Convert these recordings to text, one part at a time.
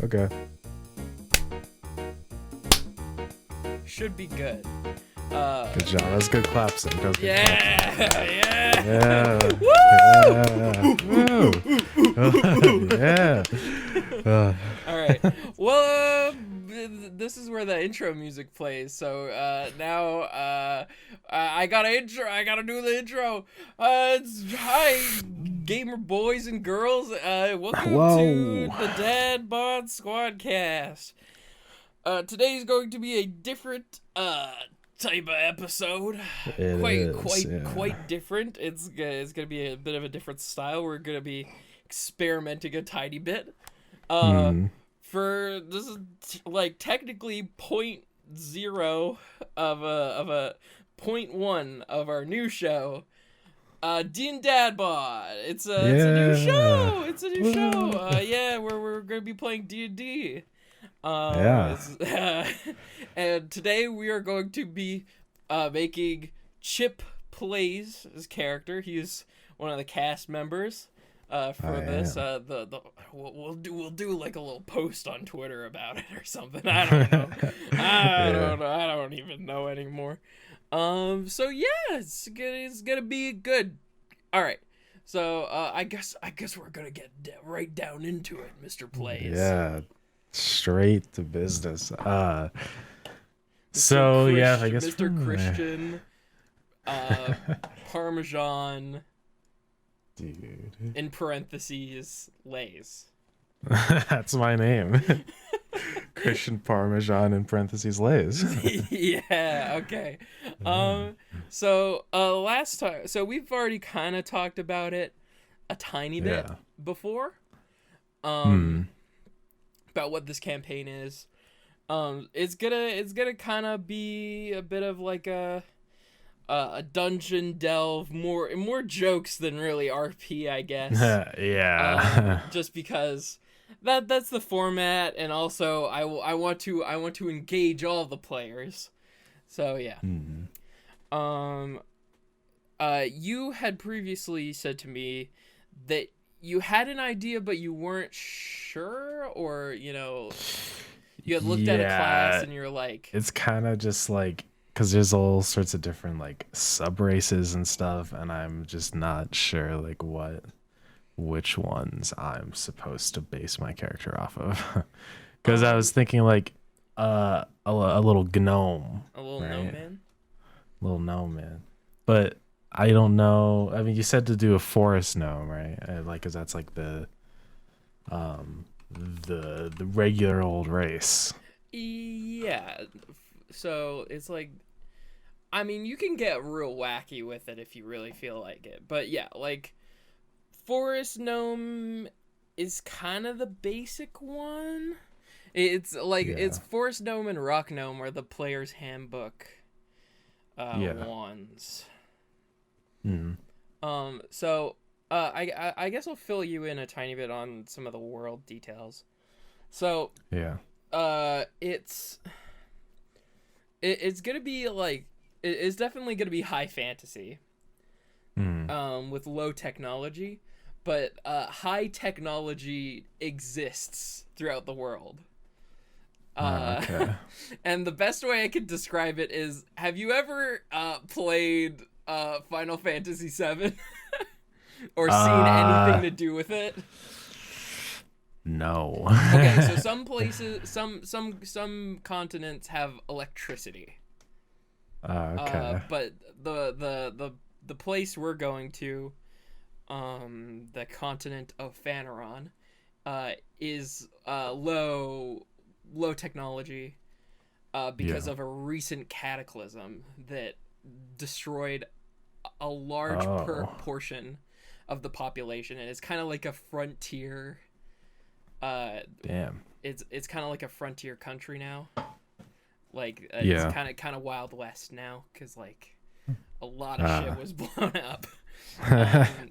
Okay. Should be good. Good job. That's good claps. Yeah. Woo! Yeah. All right. Well, this is where the intro music plays. So now I gotta do the intro. Hi, gamer boys and girls. Welcome to the DadBodSquadCast. Today's going to be a different type of episode. Quite different. It's gonna be a bit of a different style. We're gonna be experimenting a tiny bit. For this is like technically 0.0 of a 0.1 of our new show. Dean Dadbod. It's a new show. It's a new show. Yeah, we're gonna be playing D&D. And today we are going to be making Chip Plays his character. He's one of the cast members for this. We'll do like a little post on Twitter about it or something. I don't know. I don't even know anymore. So yeah, it's gonna be good. All right. So I guess we're gonna get right down into it, Mr. Plays. Yeah. Straight to business. So yeah, I guess Mr. Christian Parmesan, dude, in parentheses, Lays. That's my name. Christian Parmesan in parentheses Lays. Yeah, okay. So last time, so we've already kind of talked about it a tiny bit before. About what this campaign is. It's gonna kind of be a bit of like a dungeon delve, more jokes than really RP, I guess. Yeah. Just because that's the format, and also I want to engage all the players. So yeah. You had previously said to me that you had an idea, but you weren't sure, or, you had looked at a class and you're like... It's kind of just like, because there's all sorts of different, like, sub-races and stuff, and I'm just not sure, like, which ones I'm supposed to base my character off of. Because I was thinking, like, a little gnome. A little gnome man? Little gnome man. But... I don't know. I mean, you said to do a forest gnome, right? Like, cause that's like the regular old race. Yeah. So it's like, I mean, you can get real wacky with it if you really feel like it. But yeah, like, forest gnome is kind of the basic one. It's like it's forest gnome and rock gnome are the player's handbook ones. So I guess I'll fill you in a tiny bit on some of the world details. So it's gonna be like it's definitely gonna be high fantasy, with low technology, but high technology exists throughout the world. And the best way I could describe it is: have you ever played Final Fantasy VII or seen anything to do with it? No. Okay, so some places, some continents have electricity. But the place we're going to, the continent of Phaneron, is low technology, because of a recent cataclysm that destroyed a large portion of the population, and it's kind of like a frontier. It's kind of like a frontier country now. Like it's kind of Wild West now, because like a lot of shit was blown up,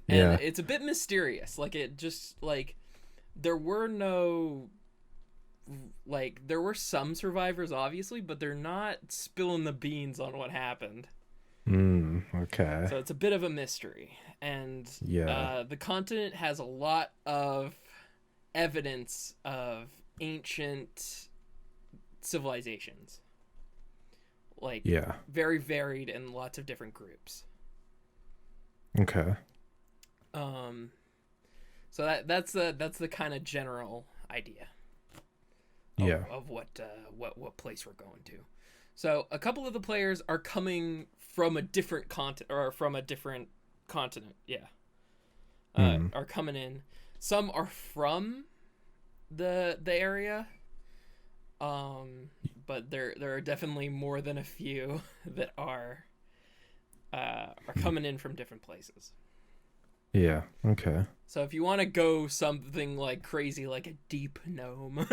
and it's a bit mysterious. Like it just like there were some survivors obviously, but they're not spilling the beans on what happened. Okay. So it's a bit of a mystery, and the continent has a lot of evidence of ancient civilizations. Like, Yeah. very varied and lots of different groups. Okay. So that's the kind of general idea. Of what place we're going to. So a couple of the players are coming from a different continent. Yeah. Are coming in. Some are from the area. But there are definitely more than a few that are coming in from different places. Yeah. Okay. So if you want to go something like crazy, like a deep gnome,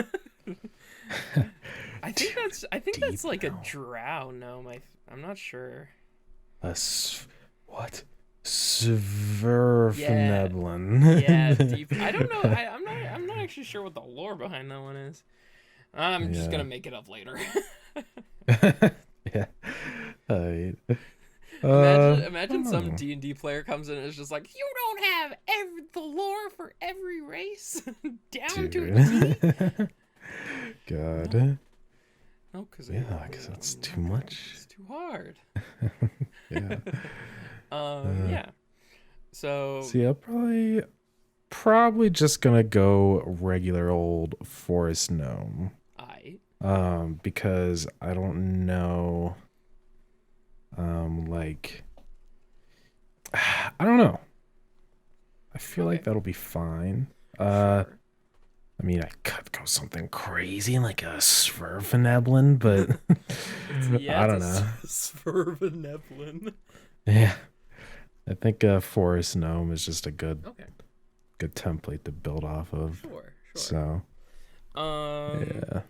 I think that's like a drow gnome. I'm not sure. What? Sverfneblin. Yeah, deep. I don't know. I'm not actually sure what the lore behind that one is. I'm just gonna make it up later. Yeah. Imagine some D&D player comes in and is just like, you don't have the lore for every race down to a T. God. No, because because that's too much. It's too hard. Yeah. Yeah. So. See, I'll probably just gonna go regular old forest gnome. Because I don't know. Like, I don't know. I feel like that'll be fine. Sure. I mean, I could go something crazy like a Sverfneblin, but I don't know. Sverfneblin. Yeah, I think a forest gnome is just a good template to build off of. Sure. So, yeah.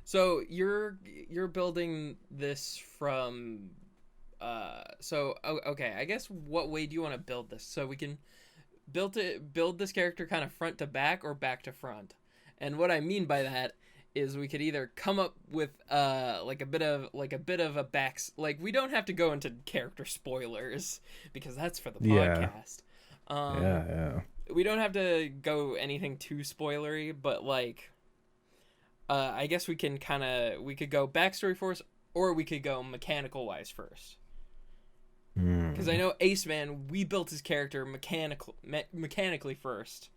So you're building this from, okay. I guess what way do you want to build this? So we can build this character kind of front to back or back to front. And what I mean by that is we could either come up with like a bit of a like we don't have to go into character spoilers because that's for the podcast. Yeah. We don't have to go anything too spoilery, but like. I guess we could go backstory first, or we could go mechanical wise first. Because I know Ace Man, we built his character mechanically first,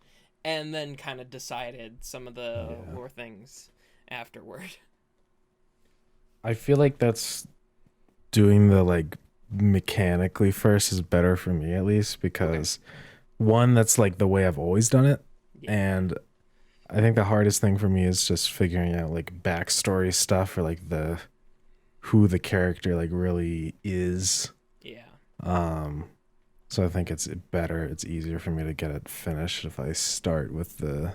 and then kind of decided some of the lore things afterward. I feel like that's doing the like mechanically first is better for me at least because one, that's like the way I've always done it, and I think the hardest thing for me is just figuring out like backstory stuff or like who the character like really is. Yeah. So I think it's easier for me to get it finished if I start with the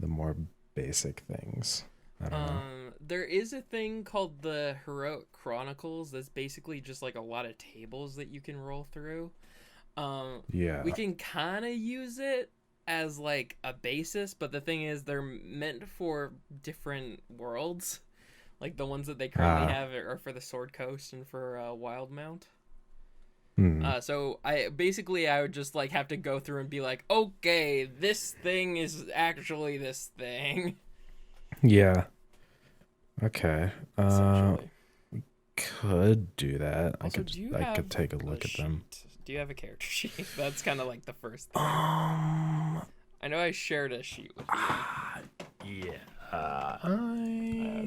more basic things. I don't know. There is a thing called the Heroic Chronicles that's basically just like a lot of tables that you can roll through. We can kind of use it as like a basis, but the thing is they're meant for different worlds. Like the ones that they currently have are for the Sword Coast and for Wildmount. So I would just like have to go through and be like, okay, this thing is actually this thing. Yeah. Okay. We could do that. Also, I could take a look at them. Do you have a character sheet? That's kind of like the first thing. I know I shared a sheet with you.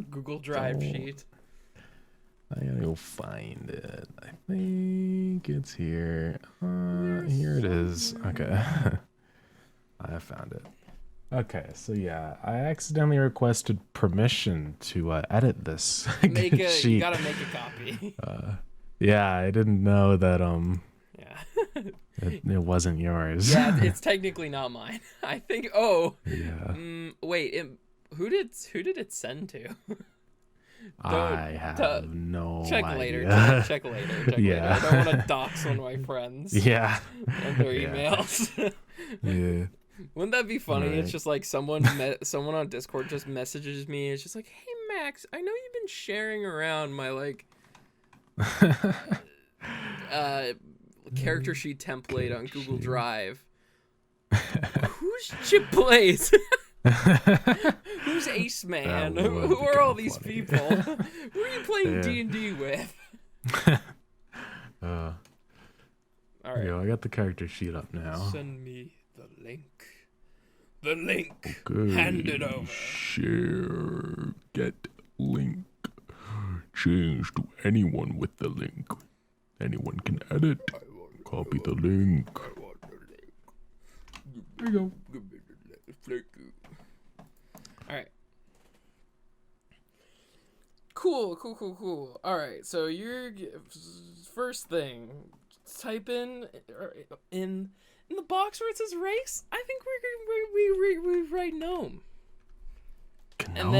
Google Drive sheet. I gotta go find it. I think it's here. Here it is. Okay. I found it. Okay, so yeah, I accidentally requested permission to edit this sheet. You gotta make a copy. Yeah, I didn't know that Yeah. it wasn't yours. Yeah, it's technically not mine. I think. Oh. Yeah. Wait. Who did it send to? I have no check idea. Check later. Later. I don't want to dox one of my friends. Yeah. And their emails. Yeah. Wouldn't that be funny? Right. It's just like someone on Discord just messages me. It's just like, hey Max, I know you've been sharing around my like character sheet template on Google Drive. Who's Chip Plays? Who's Ace Man? That would Who be are all kinda these funny. people? Who are you playing Yeah. D&D with? uh, All right. Yo, I got the character sheet up now. Send me the link. The link. Okay. Hand it over. Share. Get link. Change to anyone with the link. Anyone can edit. Copy the link. I want the link. There you go. Give me the link. Thank you. All right. Cool. All right. So your first thing, type in the box where it says race. I think we write gnome. And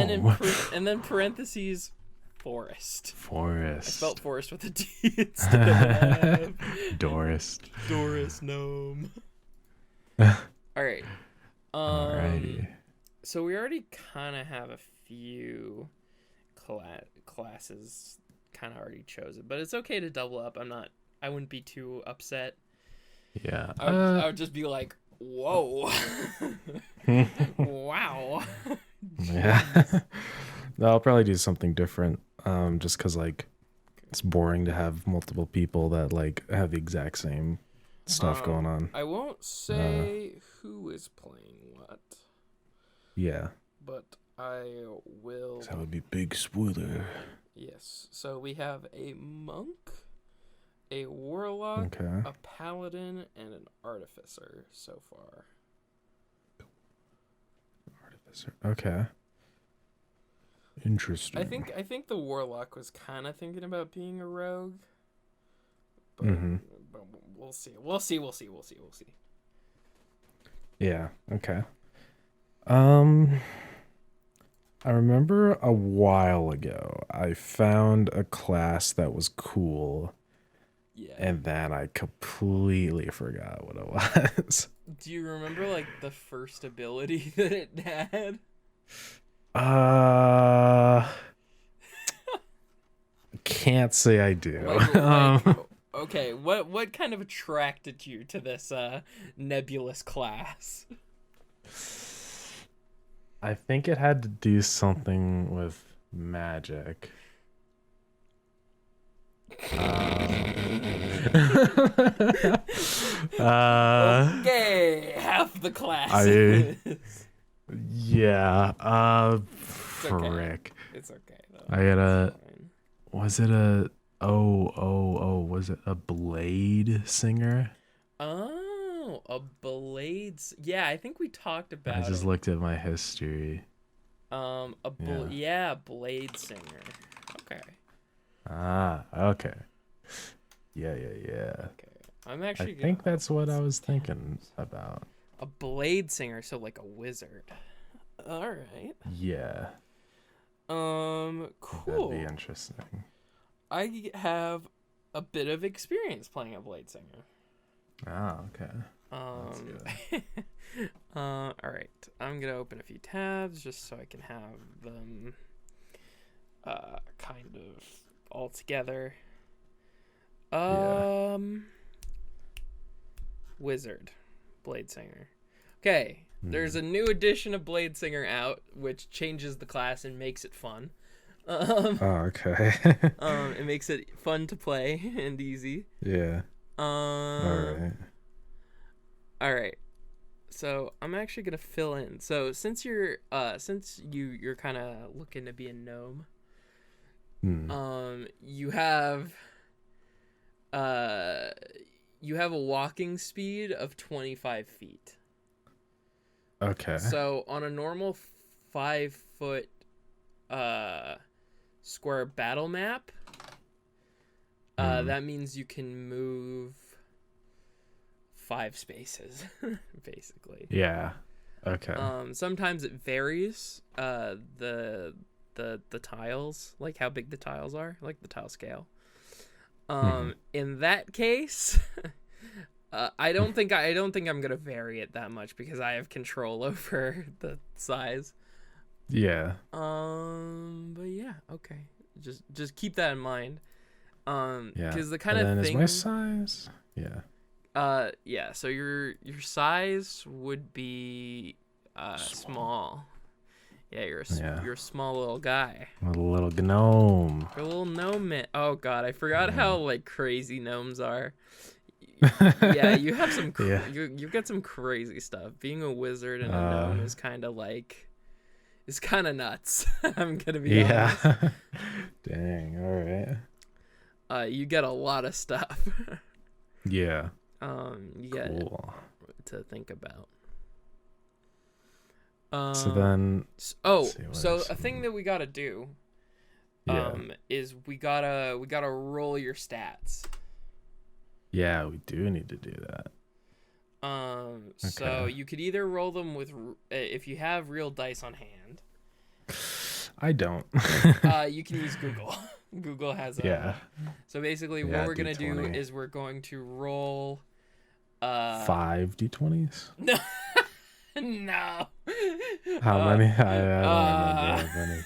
then parentheses forest. Forest. I spelled forest with a D instead of an F. Doris gnome. All right. Alrighty. So we already kind of have a few classes kind of already chosen, but it's okay to double up. I wouldn't be too upset. Yeah. I would just be like, whoa. Wow. Yeah. No, I'll probably do something different. Just because like it's boring to have multiple people that like have the exact same stuff going on. I won't say who is playing what. Yeah. But I will. That would be big spoiler. Yes. So we have a monk, a warlock, a paladin, and an artificer so far. Artificer. Okay. Interesting. I think the warlock was kind of thinking about being a rogue. But, but we'll see. Yeah. Okay. I remember a while ago I found a class that was cool. Yeah. And then I completely forgot what it was. Do you remember like the first ability that it had? Can't say I do. Okay, what kind of attracted you to this nebulous class? I think it had to do something with magic. Okay, half the classes. Yeah. Frick. It's okay though. I gotta. Was it a? Was it a blade singer? Oh, a blades. Yeah, I think we talked about. I just looked at my history. Yeah, blade singer. Okay. Okay. Yeah. Okay. I think that's what I was thinking about. A blade singer, so like a wizard. All right. Yeah. Cool. That'd be interesting. I have a bit of experience playing a blade singer. Okay. That's good. All right. I'm gonna open a few tabs just so I can have them kind of all together. Wizard, blade singer. Okay, there's a new edition of Blade Singer out, which changes the class and makes it fun. Okay. It makes it fun to play and easy. Yeah. All right. So I'm actually gonna fill in. So since you're kind of looking to be a gnome, you have a walking speed of 25 feet. Okay. So on a normal 5-foot square battle map, that means you can move 5 spaces, basically. Yeah. Okay. Sometimes it varies. The tiles, like how big the tiles are, like the tile scale. In that case, I don't think I'm gonna vary it that much because I have control over the size. Yeah. But yeah, okay. Just keep that in mind. Yeah. Because the kind of thing. Is my size? Yeah. Yeah. So your size would be small. Yeah, you're a small little guy. A little gnome. You're a little gnome. Oh god, I forgot how like crazy gnomes are. Yeah, you have some. You get some crazy stuff. Being a wizard and a gnome is kind of like. It's kind of nuts. I'm gonna be honest. Dang. All right. You get a lot of stuff. Yeah. You get to think about. So then. So a thing that we gotta do. Is we gotta roll your stats. Yeah, we do need to do that. So you could either roll them with if you have real dice on hand. I don't. You can use Google. Google has a. Yeah. So basically, what we're gonna do is we're going to roll. 5 d20s. No. No. How many? I don't remember how many.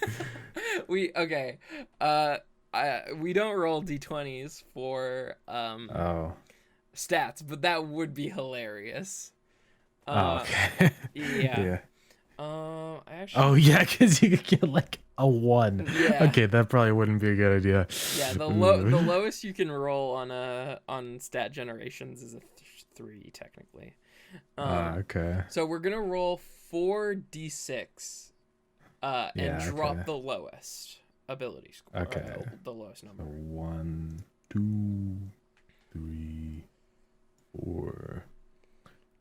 We don't roll d20s for stats, but that would be hilarious. Okay. Yeah. Oh yeah, because you could get like a 1. Yeah. Okay, that probably wouldn't be a good idea. Yeah, the lowest you can roll on stat generations is a 3 technically. Okay. So we're gonna roll 4d6, and drop the lowest ability score. Okay. The lowest number. 1, 2, 3, 4.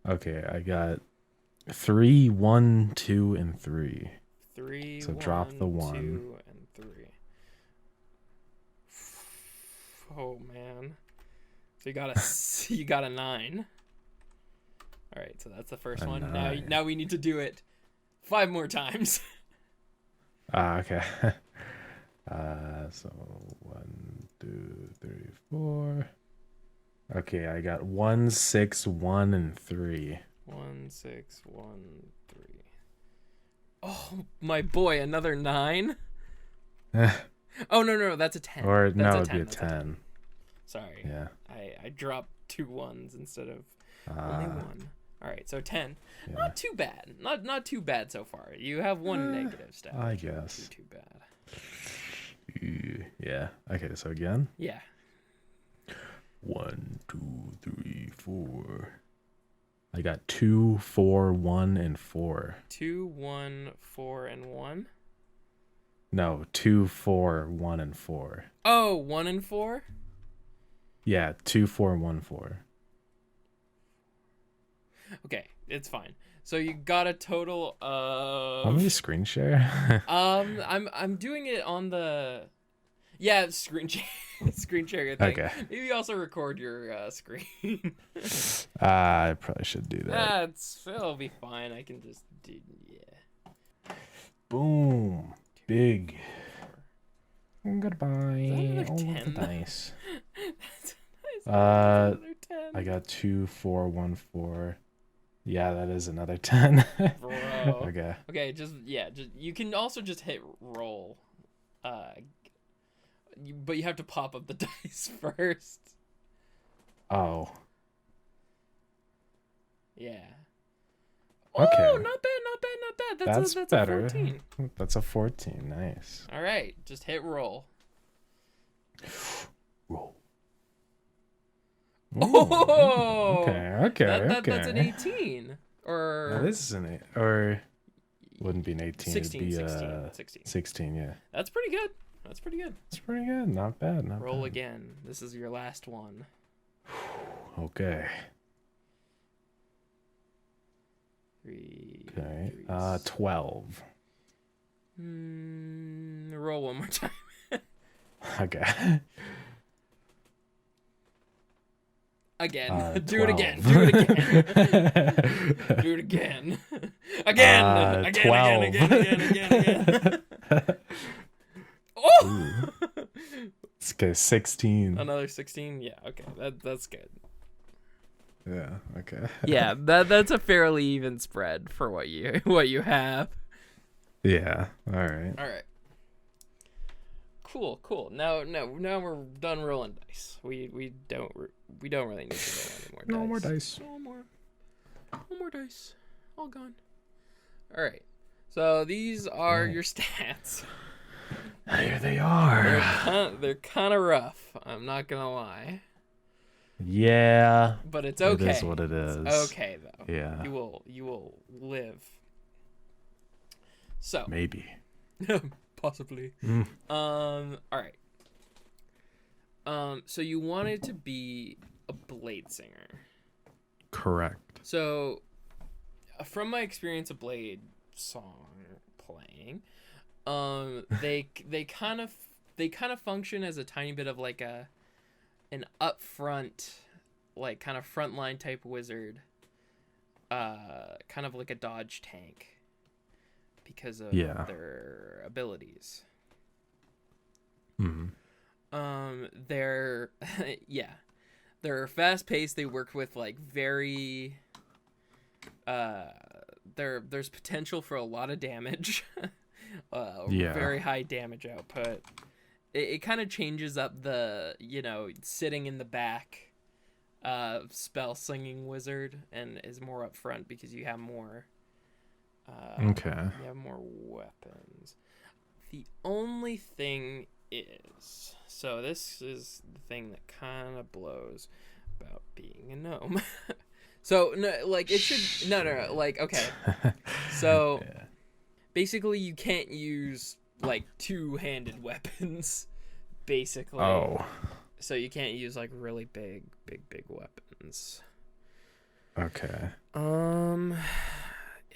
Okay, I got 3, 1, 2, and 3. 3. So drop the 1. 2, and 3. Oh man. So you got a 9. All right, so that's the first one. 9. Now we need to do it 5 more times. Okay. So 1, 2, 3, 4. Okay, I got 1, 6, 1, and 3. 1, 6, 1, 3. Oh my boy, another 9. Oh no, that's a 10. Or that's no, it'd be a 10. Sorry. Yeah. I dropped 2 1s instead of only 1. All right, so 10. Yeah. Not too bad. Not too bad so far. You have 1 negative stat. I guess. Too bad. Yeah. Okay, so again. Yeah. 1, 2, 3, 4. I got 2, 4, 1, and 4. 2, 1, 4, and 1. No, 2, 4, 1, and 4. Oh, 1 and 4? Yeah, 2, 4, 1, 4. Okay, it's fine. So you got a total of. Let me screen share. I'm doing it on the. Yeah, screen share thing. Okay. Maybe also record your screen. I probably should do that. It'll be fine. I can just do Boom. Big. Goodbye. All the dice. That's another 10. I got 2, 4, 1, 4. Yeah, that is another 10. Bro. Okay. Okay, just you can also just hit roll. But you have to pop up the dice first. Oh. Yeah. Okay. Oh, not bad. That's better. A 14. That's a 14. Nice. All right, just hit roll. Roll. Oh. Okay. That's an 18. Or that is an 8. Or wouldn't be an 18. 16. It'd be 16. 16. Yeah. That's pretty good. It's pretty good. Not bad. Roll again. This is your last one. Okay. 3. Okay. 12. Roll one more time. Okay. Again. Do 12. it again. Do it again. Again. 12. Again. Oh! It's good. 16. Another 16? Yeah, okay. That's good. Yeah, okay. Yeah, that's a fairly even spread for what you have. Yeah. All right. Cool. Now we're done rolling dice. We don't really need to roll any more dice. No more dice. No more dice. All gone. All right. So these are your stats. Here they are. They're kind of rough. I'm not gonna lie. Yeah. But it's okay. It is what it is. It's okay though. Yeah. You will live. So maybe. possibly. All right. So you wanted to be a blade singer. Correct. So from my experience of blade song playing, they kind of function as a tiny bit of like an upfront, like kind of frontline type wizard, kind of like a dodge tank because of their abilities. They're they're fast paced. They work with like very there's potential for a lot of damage. Very high damage output. It kind of changes up the, sitting in the back spell slinging wizard and is more up front because you have more you have more weapons. The only thing is, so this is the thing that kind of blows about being a gnome. So no, like it should no, like okay. So basically you can't use like two-handed weapons, basically. Oh. So you can't use like really big weapons. Okay.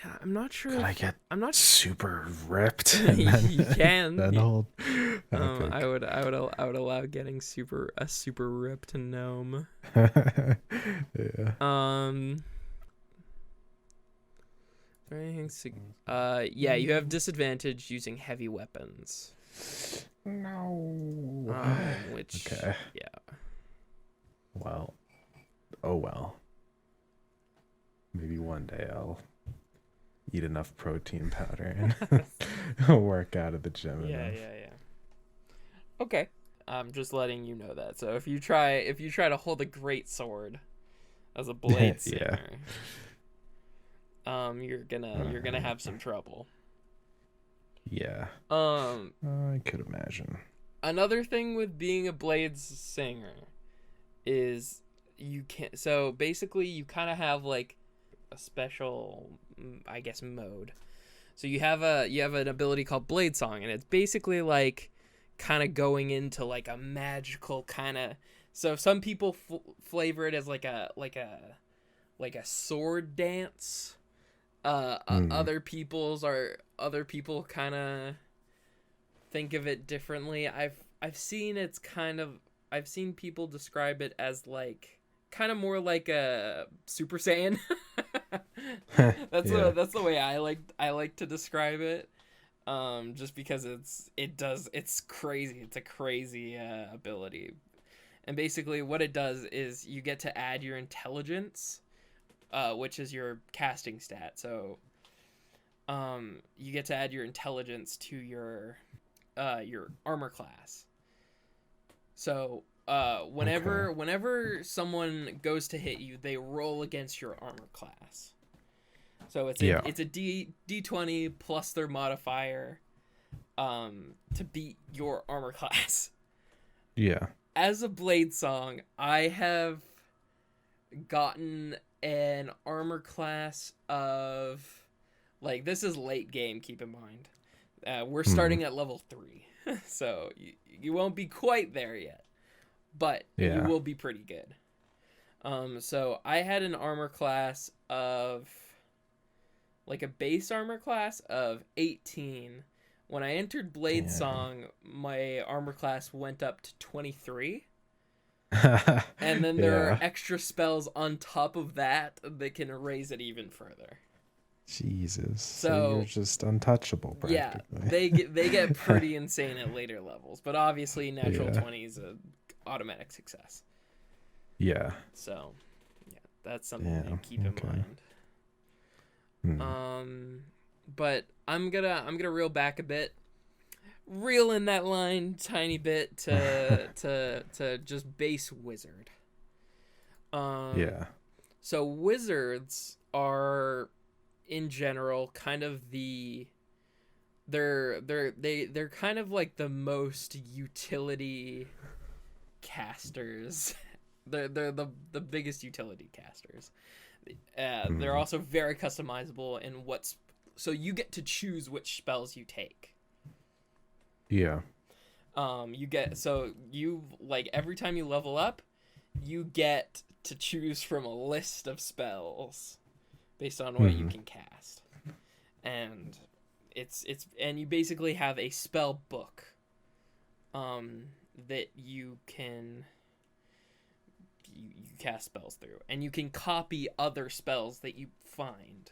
Yeah, I'm not sure. Could I get? I'm not super ripped. You can. Then hold. I would allow getting super ripped gnome. Yeah. Yeah, you have disadvantage using heavy weapons. No. Which. Okay. Yeah. Well. Oh well. Maybe one day I'll eat enough protein powder and work out at the gym. Yeah. Okay. I'm just letting you know that. So if you try to hold a great sword as a blade singer, you're gonna have some trouble. Yeah. I could imagine. Another thing with being a blade singer is you can't. So basically, you kind of have like a special, I guess, mode. So you have an ability called Blade Song, and it's basically like kind of going into like a magical kind of. So some people flavor it as like a sword dance. Other people kind of think of it differently. I've seen people describe it as like kind of more like a Super Saiyan. That's the way I like to describe it. Just because it's crazy. It's a crazy ability. And basically what it does is you get to add your intelligence, which is your casting stat. So you get to add your intelligence to your armor class. So whenever someone goes to hit you, they roll against your armor class. So it's a D20 plus their modifier to beat your armor class. Yeah. As a blade song, I have gotten an armor class of, like, this is late game, keep in mind. We're starting at level 3, so you won't be quite there yet, but you will be pretty good. So I had an armor class of, like a base armor class of 18. When I entered Blade Song, my armor class went up to 23. And then there are extra spells on top of that can raise it even further. Jesus. So you're just untouchable, practically. Yeah, they get pretty insane at later levels, but obviously natural 20 is an automatic success. Yeah. So, yeah, that's something to keep in mind. But I'm gonna reel back a bit, reel in that line tiny bit to just base wizard. So wizards are, in general, kind of the they're kind of like the most utility casters. They're the biggest utility casters. They're also very customizable in so you get to choose which spells you take. Yeah. You like every time you level up, you get to choose from a list of spells based on what you can cast. And and you basically have a spell book that you cast spells through, and you can copy other spells that you find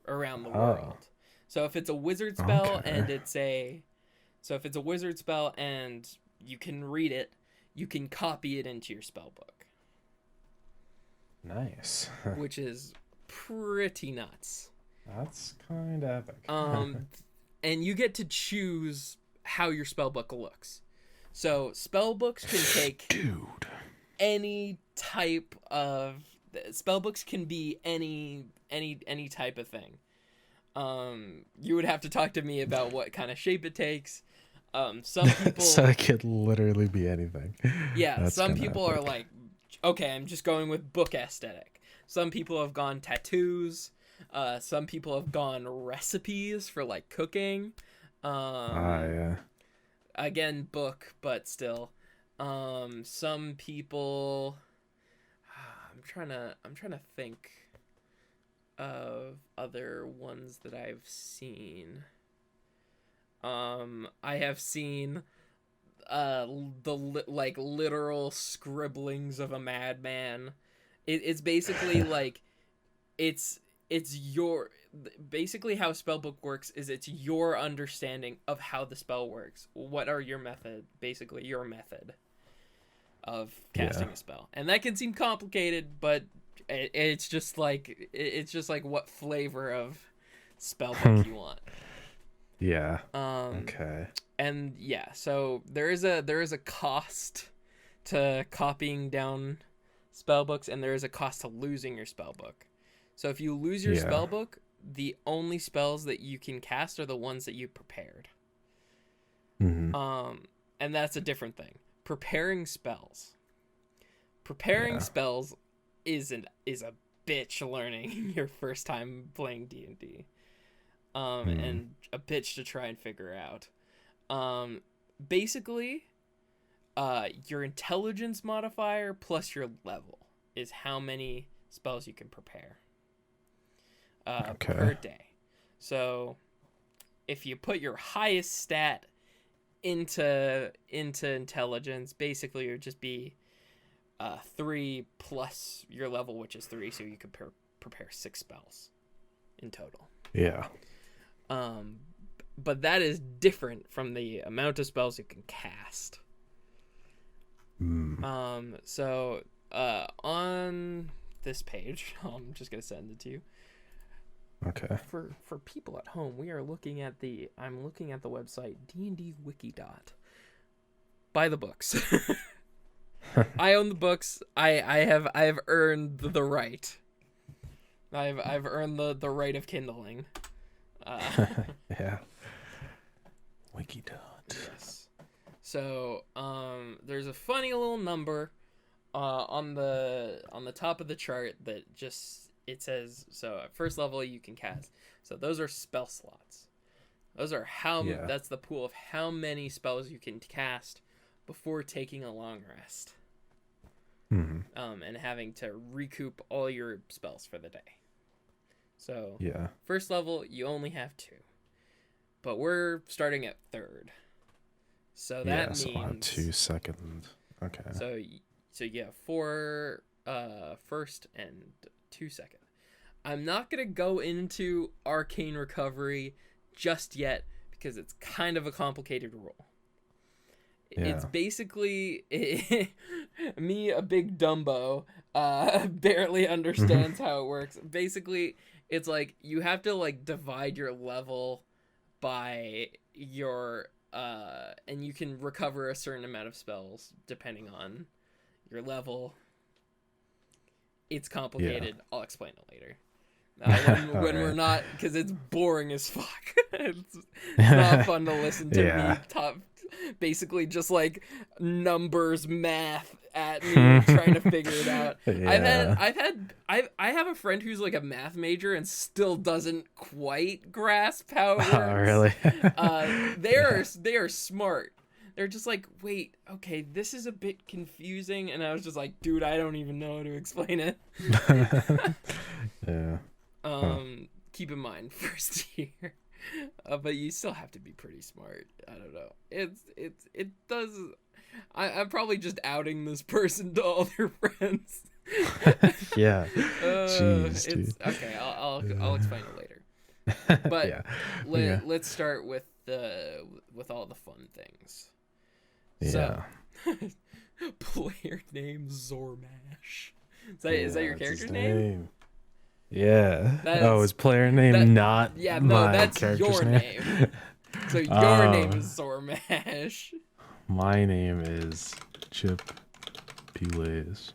around the world. So if it's a wizard spell if it's a wizard spell and you can read it, you can copy it into your spell book. Nice. Which is pretty nuts. That's kind of epic. And you get to choose how your spellbook looks. So spellbooks can take any type of spellbooks can be any type of thing. You would have to talk to me about what kind of shape it takes. Some people so it could literally be anything. Yeah, That's some people are like, okay, I'm just going with book aesthetic. Some people have gone tattoos. Some people have gone recipes for like cooking. Yeah. Again, book, but still. Some people. I'm trying to think of other ones that I've seen. I have seen the literal scribblings of a madman. It's basically like it's your basically how spellbook works is it's your understanding of how the spell works. What are your method? Basically your method of casting a spell. And that can seem complicated, but it's just like what flavor of spellbook you want. Yeah. Okay. And yeah, so there is a cost to copying down spellbooks, and there is a cost to losing your spellbook. So if you lose your spellbook, the only spells that you can cast are the ones that you prepared. And that's a different thing. Preparing spells is a bitch learning your first time playing D&D. And a bitch to try and figure out. Basically, your intelligence modifier plus your level is how many spells you can prepare per day. So if you put your highest stat into intelligence, basically it would just be 3 plus your level, which is 3, so you could prepare 6 spells in total. Yeah. But that is different from the amount of spells you can cast. So on this page, I'm just gonna send it to you. Okay. For people at home, I'm looking at the website D&D Wiki. Buy the books. I own the books. I have earned the right. I've earned the right of kindling. Yeah. Wikidot. Yes. So there's a funny little number on the top of the chart that just it says, so at first level you can cast. So those are spell slots. Those are that's the pool of how many spells you can cast before taking a long rest. And having to recoup all your spells for the day. So first level you only have 2. But we're starting at 3rd. So that means I'll have 2 seconds. Okay. So you have 4 first and 2 second. I'm not gonna go into arcane recovery just yet because it's kind of a complicated rule. It's basically me, a big Dumbo, barely understands how it works. Basically, it's like you have to like divide your level by your and you can recover a certain amount of spells depending on your level. It's complicated. I'll explain it later. When we're Alright. not, because it's boring as fuck. It's not fun to listen to Yeah. me basically just like numbers, math at me, trying to figure it out. Yeah. I have a friend who's like a math major and still doesn't quite grasp how it Oh, works. really? They are smart. They're just like, wait, okay, this is a bit confusing, and I was just like, dude, I don't even know how to explain it. Yeah. Keep in mind, first year, but you still have to be pretty smart. I don't know. It does. I'm probably just outing this person to all their friends. Yeah. Jeez, dude. Okay. I'll explain it later. But yeah. let's start with all the fun things. Yeah. So, player name Zormash. Is that your that's his character's name? Yeah. That's- his player name, not Yeah, no, my that's character's your name. So your name is Zormash. My name is Chip Pilays.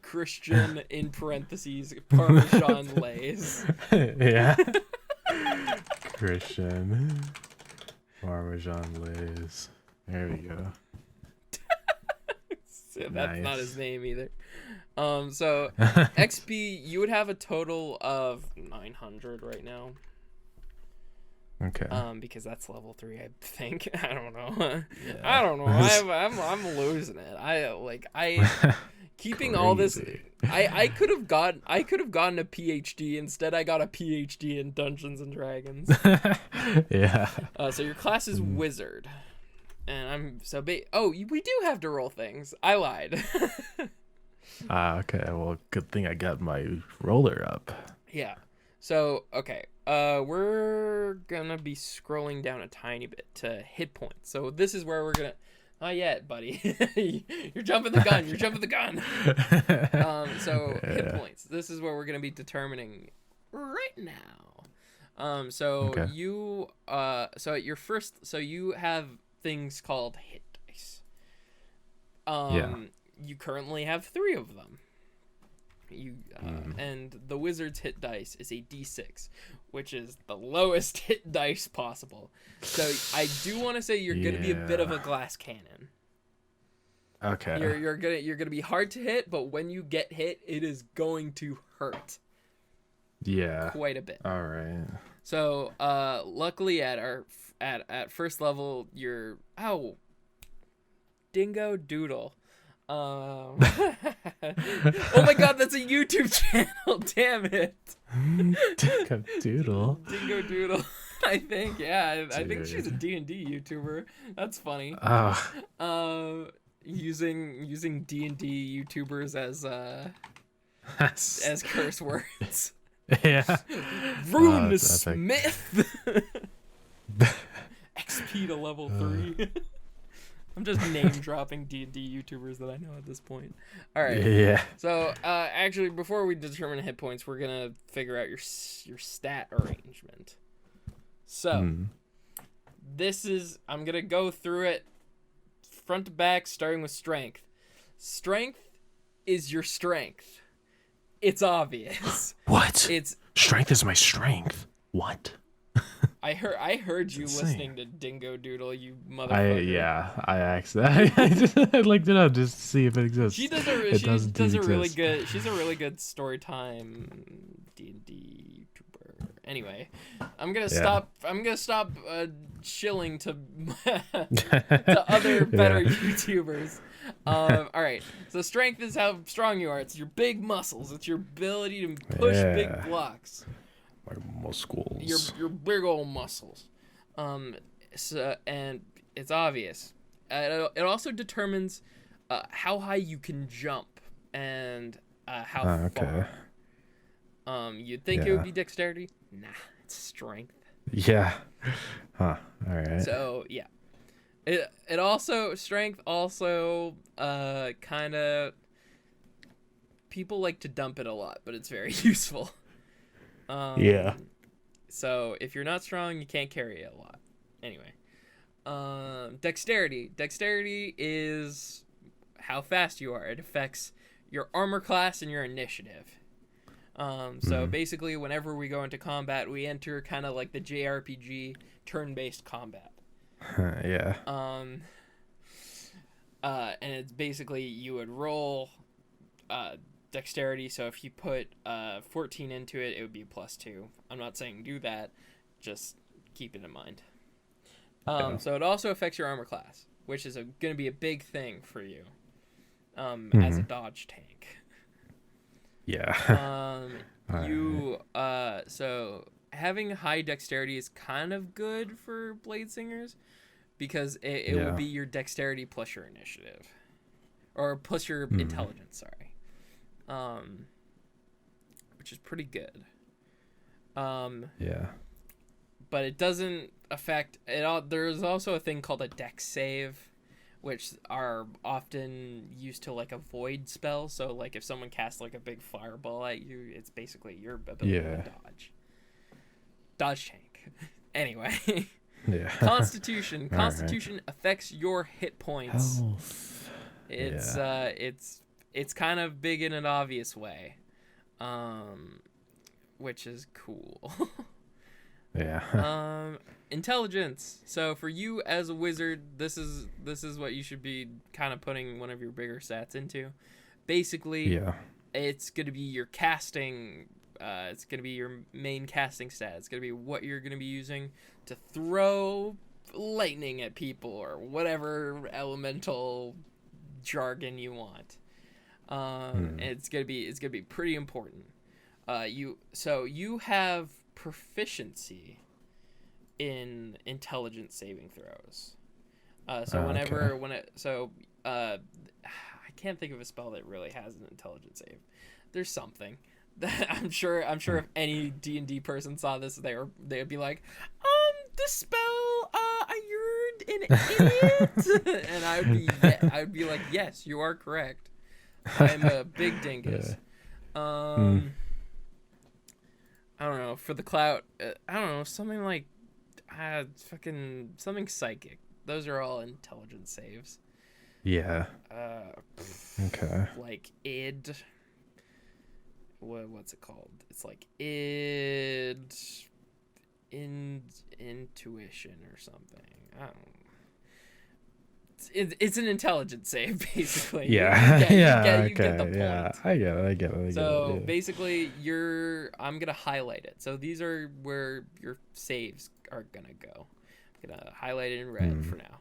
Christian in parentheses Parmesan Lays. Yeah. Christian Parmesan Lays. There we go. So that's Nice. not his name either. So XP, you would have a total of 900 right now. Okay. Because that's level 3, I think. I don't know. Yeah. I don't know. I'm losing it. I keeping all this. Crazy. I could have gotten a PhD. Instead, I got a PhD in Dungeons and Dragons. Yeah. So your class is wizard, and I'm so we do have to roll things. I lied. Okay. Well, good thing I got my roller up. Yeah. So okay. We're gonna be scrolling down a tiny bit to hit points. So this is where we're gonna. Not yet, buddy. You're jumping the gun. You're jumping the gun. Hit points. This is where we're gonna be determining right now. Okay. You so at your first, so you have things called hit dice. You currently have 3 of them. And the wizard's hit dice is a d6, which is the lowest hit dice possible. So I do want to say you're gonna be a bit of a glass cannon. Okay. You're gonna be hard to hit, but when you get hit, it is going to hurt. Yeah. Quite a bit. All right. So luckily at first level you're Dingo Doodle. Oh my god, that's a YouTube channel. Damn it. Dingo Doodle. Dingo Doodle. I think, yeah. I think Dude. she's a D&D YouTuber. That's funny. Oh. Using D&D YouTubers as curse words. Yeah. Rune that's epic. Smith. XP to level 3. I'm just name dropping D&D YouTubers that I know at this point. All right. Yeah. So actually, before we determine hit points, we're gonna figure out your stat arrangement. So I'm gonna go through it front to back, starting with strength. Strength is your strength. It's obvious. What? It's Strength is my strength. What? I heard you insane. listening to Dingo Doodle, you motherfucker. I asked that. I looked it up just to see if it exists. She does a really good. She's a really good story time D&D YouTuber. Anyway, I'm gonna stop. I'm gonna stop shilling to to other better YouTubers. All right. So strength is how strong you are. It's your big muscles. It's your ability to push big blocks. My muscles. Your big old muscles. So and it's obvious. It also determines how high you can jump and how far. You'd think it would be dexterity. Nah, it's strength. Yeah. Huh. All right. So yeah, it also strength also kind of people like to dump it a lot, but it's very useful. Yeah. So if you're not strong, you can't carry it a lot. Anyway, dexterity. Dexterity is how fast you are. It affects your armor class and your initiative. So basically, whenever we go into combat, we enter kind of like the JRPG turn-based combat. Yeah. And it's basically you would roll dexterity. So if you put 14 into it, it would be +2. I'm not saying do that, just keep it in mind. So it also affects your armor class, which is going to be a big thing for you as a dodge tank. Yeah. So having high dexterity is kind of good for blade singers because it will be your dexterity plus your initiative, or plus your intelligence. Sorry, which is pretty good. Yeah. But it doesn't affect it all. There's also a thing called a dex save, which are often used to like avoid spells. So like if someone casts like a big fireball at you, it's basically your ability to dodge tank. Anyway. Yeah. Constitution affects your hit points. Health. It's kind of big in an obvious way, which is cool. Yeah. Intelligence. So for you as a wizard, this is what you should be kind of putting one of your bigger stats into. Basically, it's going to be your casting. It's going to be your main casting stat. It's going to be what you're going to be using to throw lightning at people or whatever elemental jargon you want. It's going to be pretty important. You have proficiency in intelligence saving throws. I can't think of a spell that really has an intelligence save. There's something that I'm sure if any D&D person saw this, they'd be like, this spell, you're an idiot. And I would be like, yes, you are correct. I'm a big dingus. I don't know, for the clout, I don't know, something like something psychic. Those are all intelligence saves. Yeah. Okay. Like id. What's it called? It's like id, intuition or something. I don't know. It's an intelligence save, basically. Yeah. You get the point. Yeah, I get it. So basically, I'm gonna highlight it. So these are where your saves are gonna go. I'm gonna highlight it in red for now.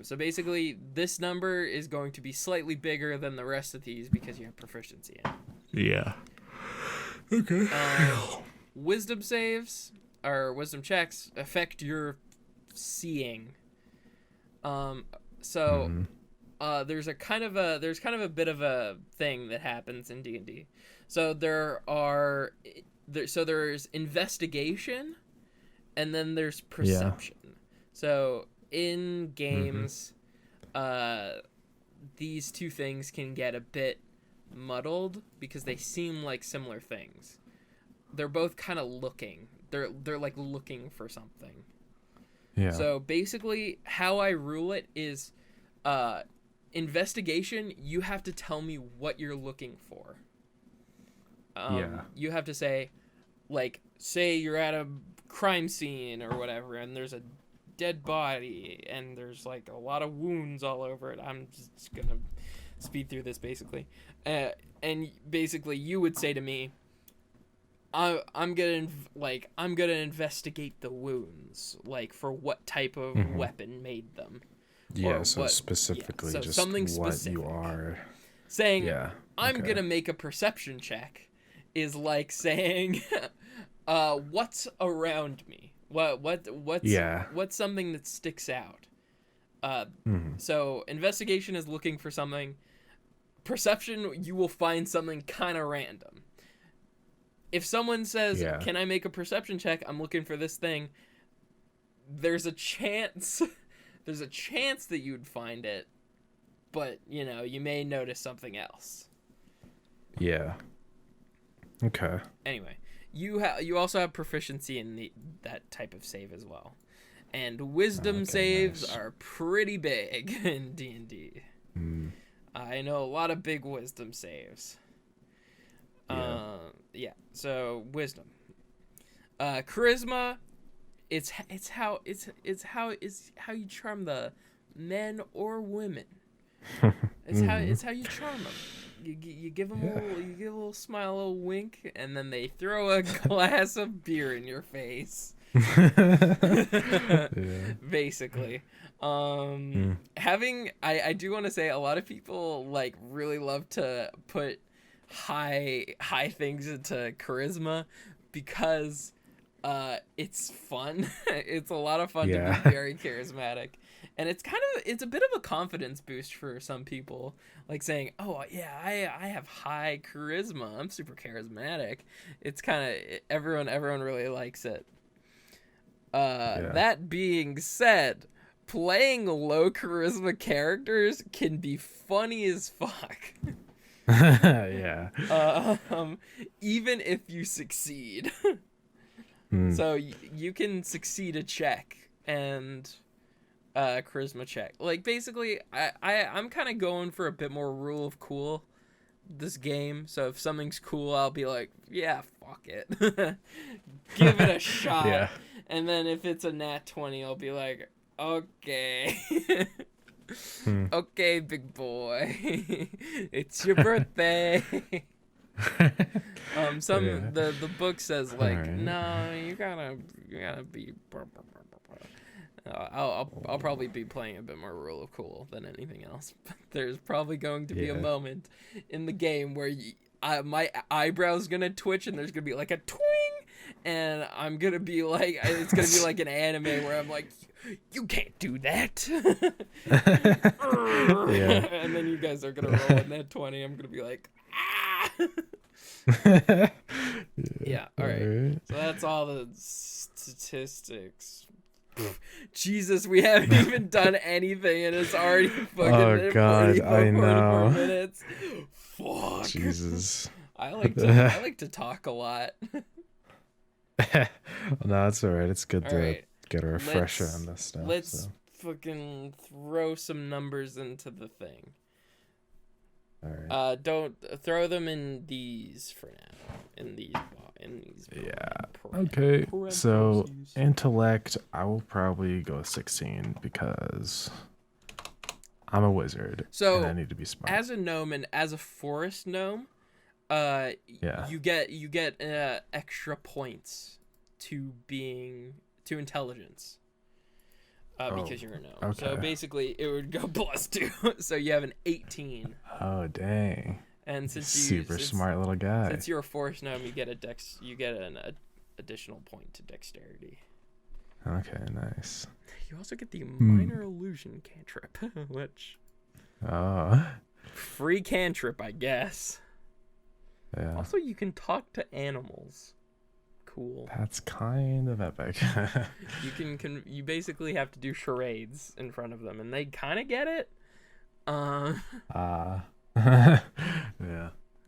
So basically, this number is going to be slightly bigger than the rest of these because you have proficiency in it. Yeah. Okay. Wisdom saves or wisdom checks affect your seeing. There's kind of a bit of a thing that happens in D&D. So there's investigation, and then there's perception. Yeah. So in games, these two things can get a bit muddled because they seem like similar things. They're both kind of looking. They're like looking for something. Yeah. So basically, how I rule it is, investigation. You have to tell me what you're looking for. You have to say, like, say you're at a crime scene or whatever, and there's a dead body, and there's like a lot of wounds all over it. I'm just gonna speed through this basically, and basically you would say to me, I'm gonna investigate the wounds, like for what type of weapon made them. Yeah, so specifically, so just something specific. What you are saying. Yeah, I'm gonna make a perception check is like saying, what's around me? What's something that sticks out? So investigation is looking for something. Perception, you will find something kind of random. If someone says, can I make a perception check? I'm looking for this thing. There's a chance that you'd find it, but you may notice something else. Yeah. Okay. Anyway, you also have proficiency in that type of save as well. And wisdom saves are pretty big in D&D. I know a lot of big wisdom saves. Yeah. So wisdom. Charisma. It's how you charm the men or women. It's how you charm them. You give them you give a little smile, a little wink, and then they throw a glass of beer in your face. Basically. Having I do want to say a lot of people like really love to put high things into charisma because it's fun. It's a lot of fun to be very charismatic. And it's a bit of a confidence boost for some people, like saying, "Oh yeah, I have high charisma. I'm super charismatic." It's kind of everyone really likes it. That being said, playing low charisma characters can be funny as fuck. Yeah. Even if you succeed. So you can succeed a check and charisma check. Like basically, I'm kind of going for a bit more rule of cool this game. So if something's cool, I'll be like, yeah, fuck it, give it a shot. Yeah. And then if it's a nat 20, I'll be like, okay. Okay, big boy, it's your birthday. The book says like, right. No, you gotta be. I'll probably be playing a bit more rule of cool than anything else. But there's probably going to be a moment in the game where my eyebrow's gonna twitch and there's gonna be like a twing, and I'm gonna be like, it's gonna be like an anime where I'm like, you can't do that. And then you guys are gonna roll in that 20. I'm gonna be like, ah. Yeah. All right. So that's all the statistics. Jesus, we haven't even done anything, and it's already fucking 44 minutes. Fuck. Jesus. I like to talk a lot. No, that's all right. It's good to get a refresher on this stuff. Let's fucking throw some numbers into the thing. All right. Don't throw them in these for now. In these. Okay. So intellect, I will probably go 16 because I'm a wizard. So and I need to be smart. As a gnome and as a forest gnome, you get extra points to intelligence. Because you're a gnome. Okay. So basically, it would go +2. So you have an 18. Oh dang! And since super smart little guy. Since you're a forest gnome, you get an additional point to dexterity. Okay, nice. You also get the minor illusion cantrip, which free cantrip, I guess. Yeah. Also, you can talk to animals. Cool. That's kind of epic. You basically have to do charades in front of them, and they kind of get it. Yeah.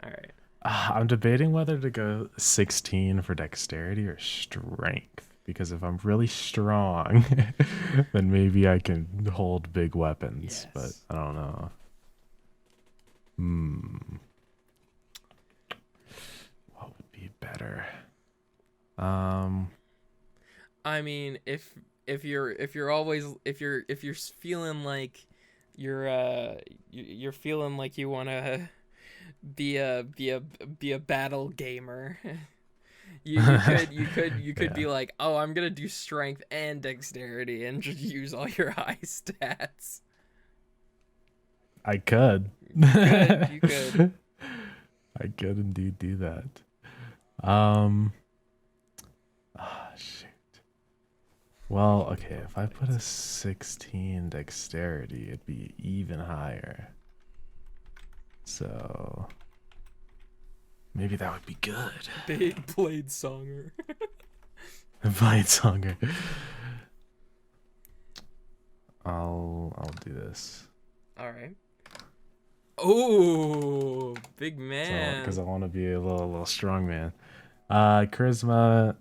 All right. I'm debating whether to go 16 for dexterity or strength, because if I'm really strong, then maybe I can hold big weapons. Yes. But I don't know. What would be better? I mean, if you're feeling like you're feeling like you want to be a battle gamer, you could be like, oh, I'm gonna do strength and dexterity and just use all your high stats. I could. You could. I could indeed do that. Shoot. Well, okay, if I put a 16 dexterity, it'd be even higher. So maybe that would be good. Big blade songer. Blade songer. I'll do this. All right. Oh, big man. Because I want to be a little strong man. Charisma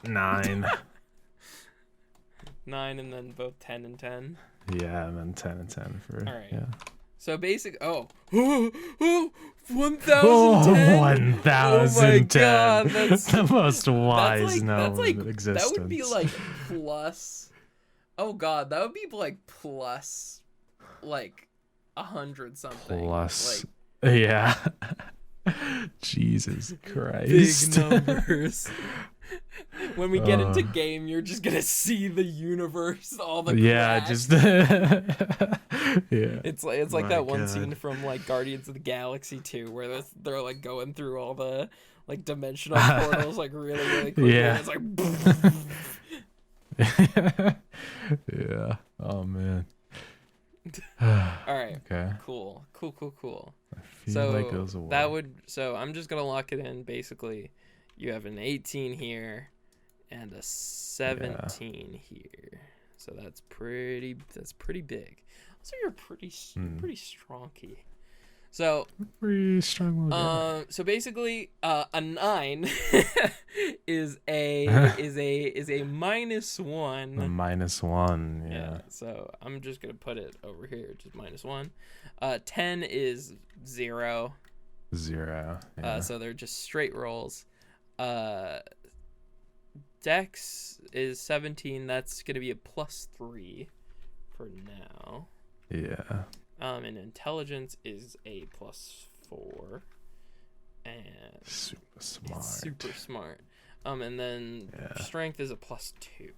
9. 9 and then both 10 and 10. Yeah, and then 10 and 10 for. All right. Yeah. So basic. Oh, 1010. Oh, Oh my 1010. god, that's the most wise that's number like in existence. that would be like plus. Oh god, that would be like plus, like 100 something. Plus, Like yeah. Jesus Christ. big numbers. When we get into game, you're just gonna see the universe, all the yeah, cracks. just yeah. It's like My that one God. scene from like Guardians of the Galaxy 2 where they're like going through all the like dimensional portals like really quickly. Yeah. And it's like yeah. Oh man. all right. Okay. Cool. I feel So like it was a so I'm just gonna lock it in. Basically, you have an 18 here and a 17 here. So that's pretty big. So you're pretty strongy. So pretty strong. so basically, a 9 is a -1. A -1, yeah. So I'm just gonna put it over here, just -1. 10 is 0. 0. Yeah. So they're just straight rolls. Dex is 17. That's gonna be a +3 for now. Yeah. And intelligence is a +4, and Super smart. it's super smart. And then strength is a +2.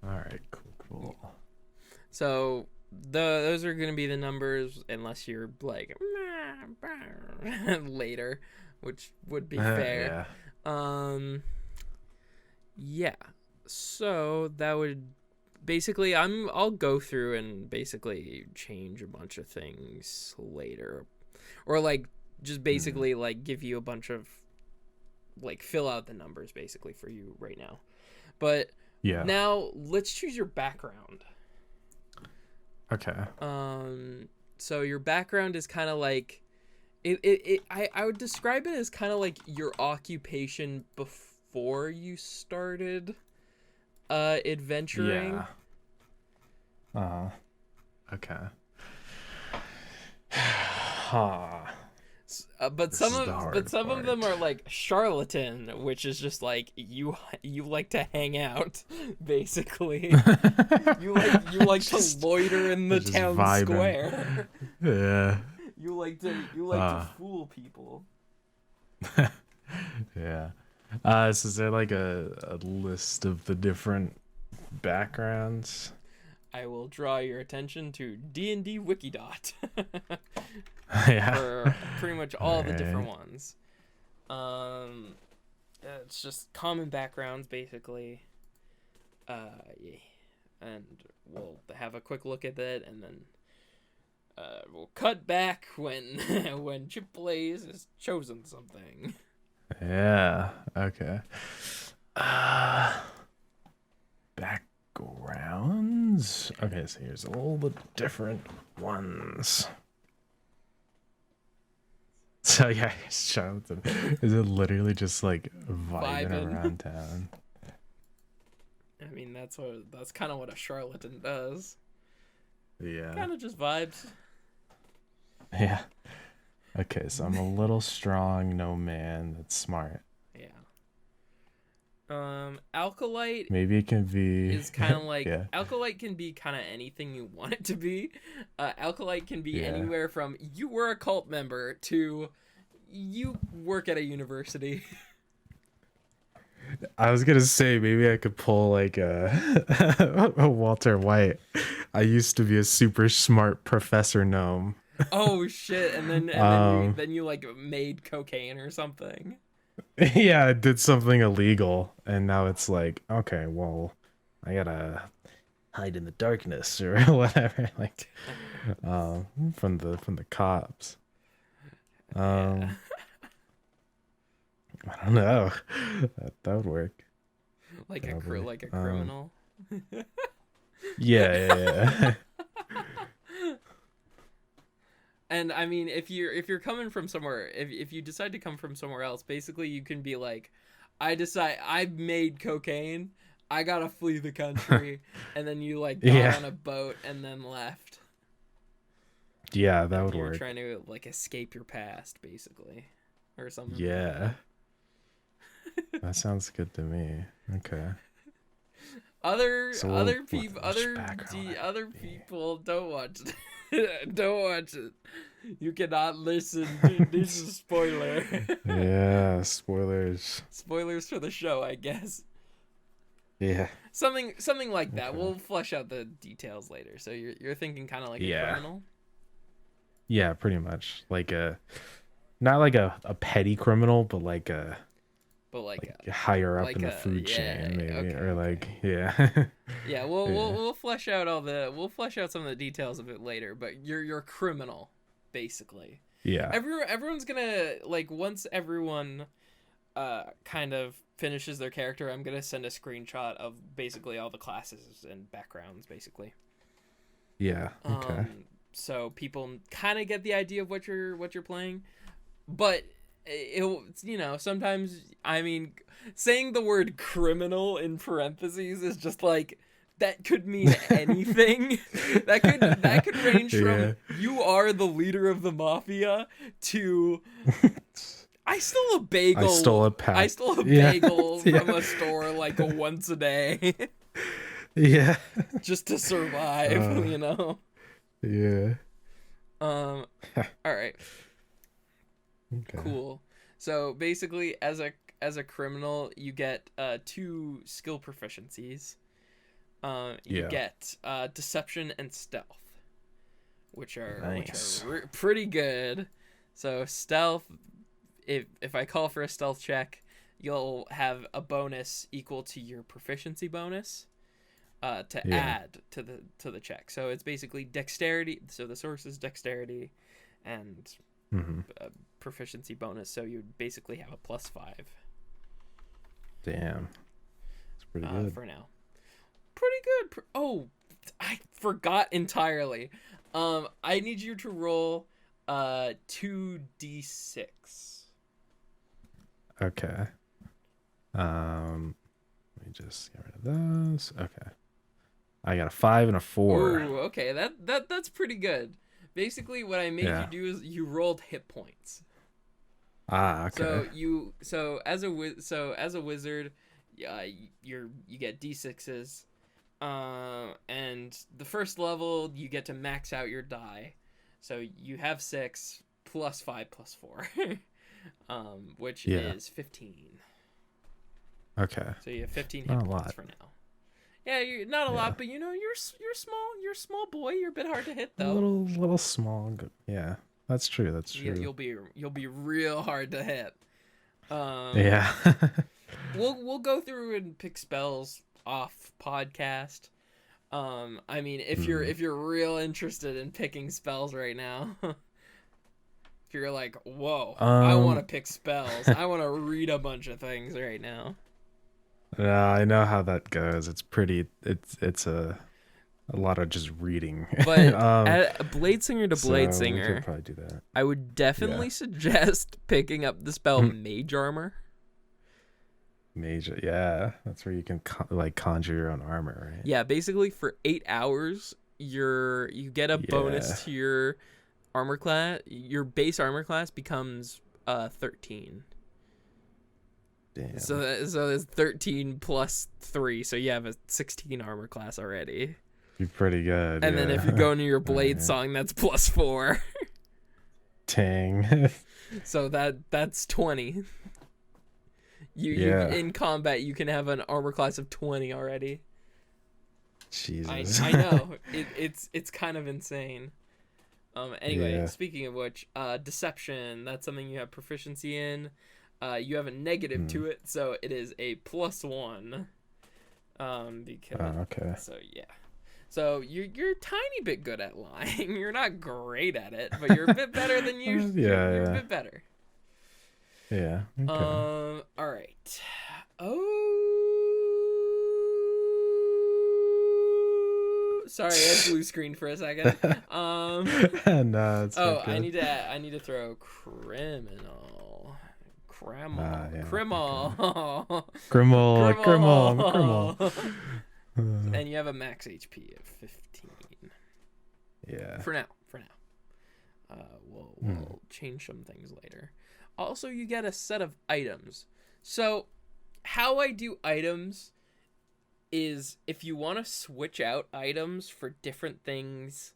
All right. Cool. So those are gonna be the numbers, unless you're like later, which would be fair. Yeah. So that would basically I'll go through and basically change a bunch of things later, or like just basically like give you a bunch of like fill out the numbers basically for you right now. But now let's choose your background. Okay. So your background is kind of like I would describe it as kind of like your occupation before you started adventuring. Yeah. Okay. But some of them are like charlatan, which is just like you like to hang out, basically. you like to loiter in the town square. Yeah. You like to fool people. Yeah. So is there like a list of the different backgrounds? I will draw your attention to D&D Wikidot. Yeah. For pretty much all the different ones. It's just common backgrounds, basically. And we'll have a quick look at that, and then we'll cut back when when Chip Blaze has chosen something. Yeah. Okay. Backgrounds. Okay, so here's all the different ones. So yeah, charlatan. Is it literally just like vibing around town? I mean, that's kind of what a charlatan does. Yeah. Kind of just vibes. Yeah. Okay, so I'm a little strong, no man. That's smart. Yeah. Alkalite. Maybe it can be. Is kind of like Alkalite can be kind of anything you want it to be. Alkalite can be anywhere from you were a cult member to you work at a university. I was gonna say maybe I could pull like a Walter White. I used to be a super smart professor gnome. Oh shit! And then you like made cocaine or something. Yeah, I did something illegal, and now it's like, okay, well, I gotta hide in the darkness or whatever, like, from the cops. I don't know. That would work. Like a criminal. Yeah. And I mean, if you're coming from somewhere, if you decide to come from somewhere else, basically you can be like, I made cocaine, I gotta flee the country, and then you like got on a boat and then left. Yeah, that would You're work. trying to like escape your past, basically, or something. Yeah. That sounds good to me. Okay. Other So other what people much background other would be? people don't watch it. Don't watch it. You cannot listen. Dude, this is a spoiler. Yeah, spoilers. Spoilers for the show, I guess. Yeah. Something like that. Okay. We'll flesh out the details later. So you're thinking kind of like a Yeah. criminal. Yeah, pretty much. Like not like a petty criminal, but like But higher up like in the a- food yeah, chain, maybe, okay, or like Yeah, Yeah. we'll flesh out we'll flesh out some of the details of it later. But you're a criminal, basically. Yeah. Everyone's gonna like once everyone kind of finishes their character, I'm gonna send a screenshot of basically all the classes and backgrounds, basically. Yeah. Okay. So people kind of get the idea of what you're playing, but sometimes, I mean, saying the word criminal in parentheses is just like that could mean anything. that could range from you are the leader of the mafia to I stole a bagel. I stole a bagel from a store like once a day. Yeah. Just to survive, Yeah. All right. Okay. Cool. So basically, as a criminal, you get 2 skill proficiencies. You get deception and stealth, which are pretty good. So stealth, if I call for a stealth check, you'll have a bonus equal to your proficiency bonus to add to the check. So it's basically dexterity. So the source is dexterity, and proficiency bonus. So you basically have a +5. Damn. It's pretty good. For now. Pretty good. Oh, I forgot entirely. I need you to roll 2d6. Okay. Let me just get rid of those. Okay. I got a 5 and a 4. Ooh, okay. That's pretty good. Basically, what I made you do is you rolled hit points. Ah, okay. So as a wizard, you get d6s, and the first level you get to max out your die. So you have 6 plus 5 plus 4, which is 15. Okay. So you have 15 hit points for now. Yeah, you're not a lot, but you're small. You're a small boy. You're a bit hard to hit though. A little small. Yeah, that's true. That's true. You'll be real hard to hit. Yeah. we'll go through and pick spells off podcast. I mean, if you're real interested in picking spells right now, if you're like, whoa, I want to pick spells. I want to read a bunch of things right now. I know how that goes. It's pretty. It's a lot of just reading. But Blade Singer to Blade Singer, we could probably do that. I would definitely suggest picking up the spell Mage Armor. Mage, yeah, that's where you can conjure your own armor, right? Yeah, basically for 8 hours, you get a bonus to your armor class. Your base armor class becomes 13. Damn. So it's 13 plus 3, so you have a 16 armor class already. You're pretty good. And then if you go into your blade song, that's plus 4. Dang. So that's 20. You in combat you can have an armor class of 20 already. Jesus. I know. It's kind of insane. Anyway, speaking of which, deception, that's something you have proficiency in. You have a negative to it, so it is a +1. Okay. So yeah. So you're a tiny bit good at lying. You're not great at it, but you're a bit better than you. You're a bit better. Yeah. Okay. All right. Oh. Sorry, I had blue screen for a second. No, it's oh, I need to throw criminal. Criminal. And you have a max HP of 15. Yeah. For now. We'll change some things later. Also, you get a set of items. So, how I do items is if you want to switch out items for different things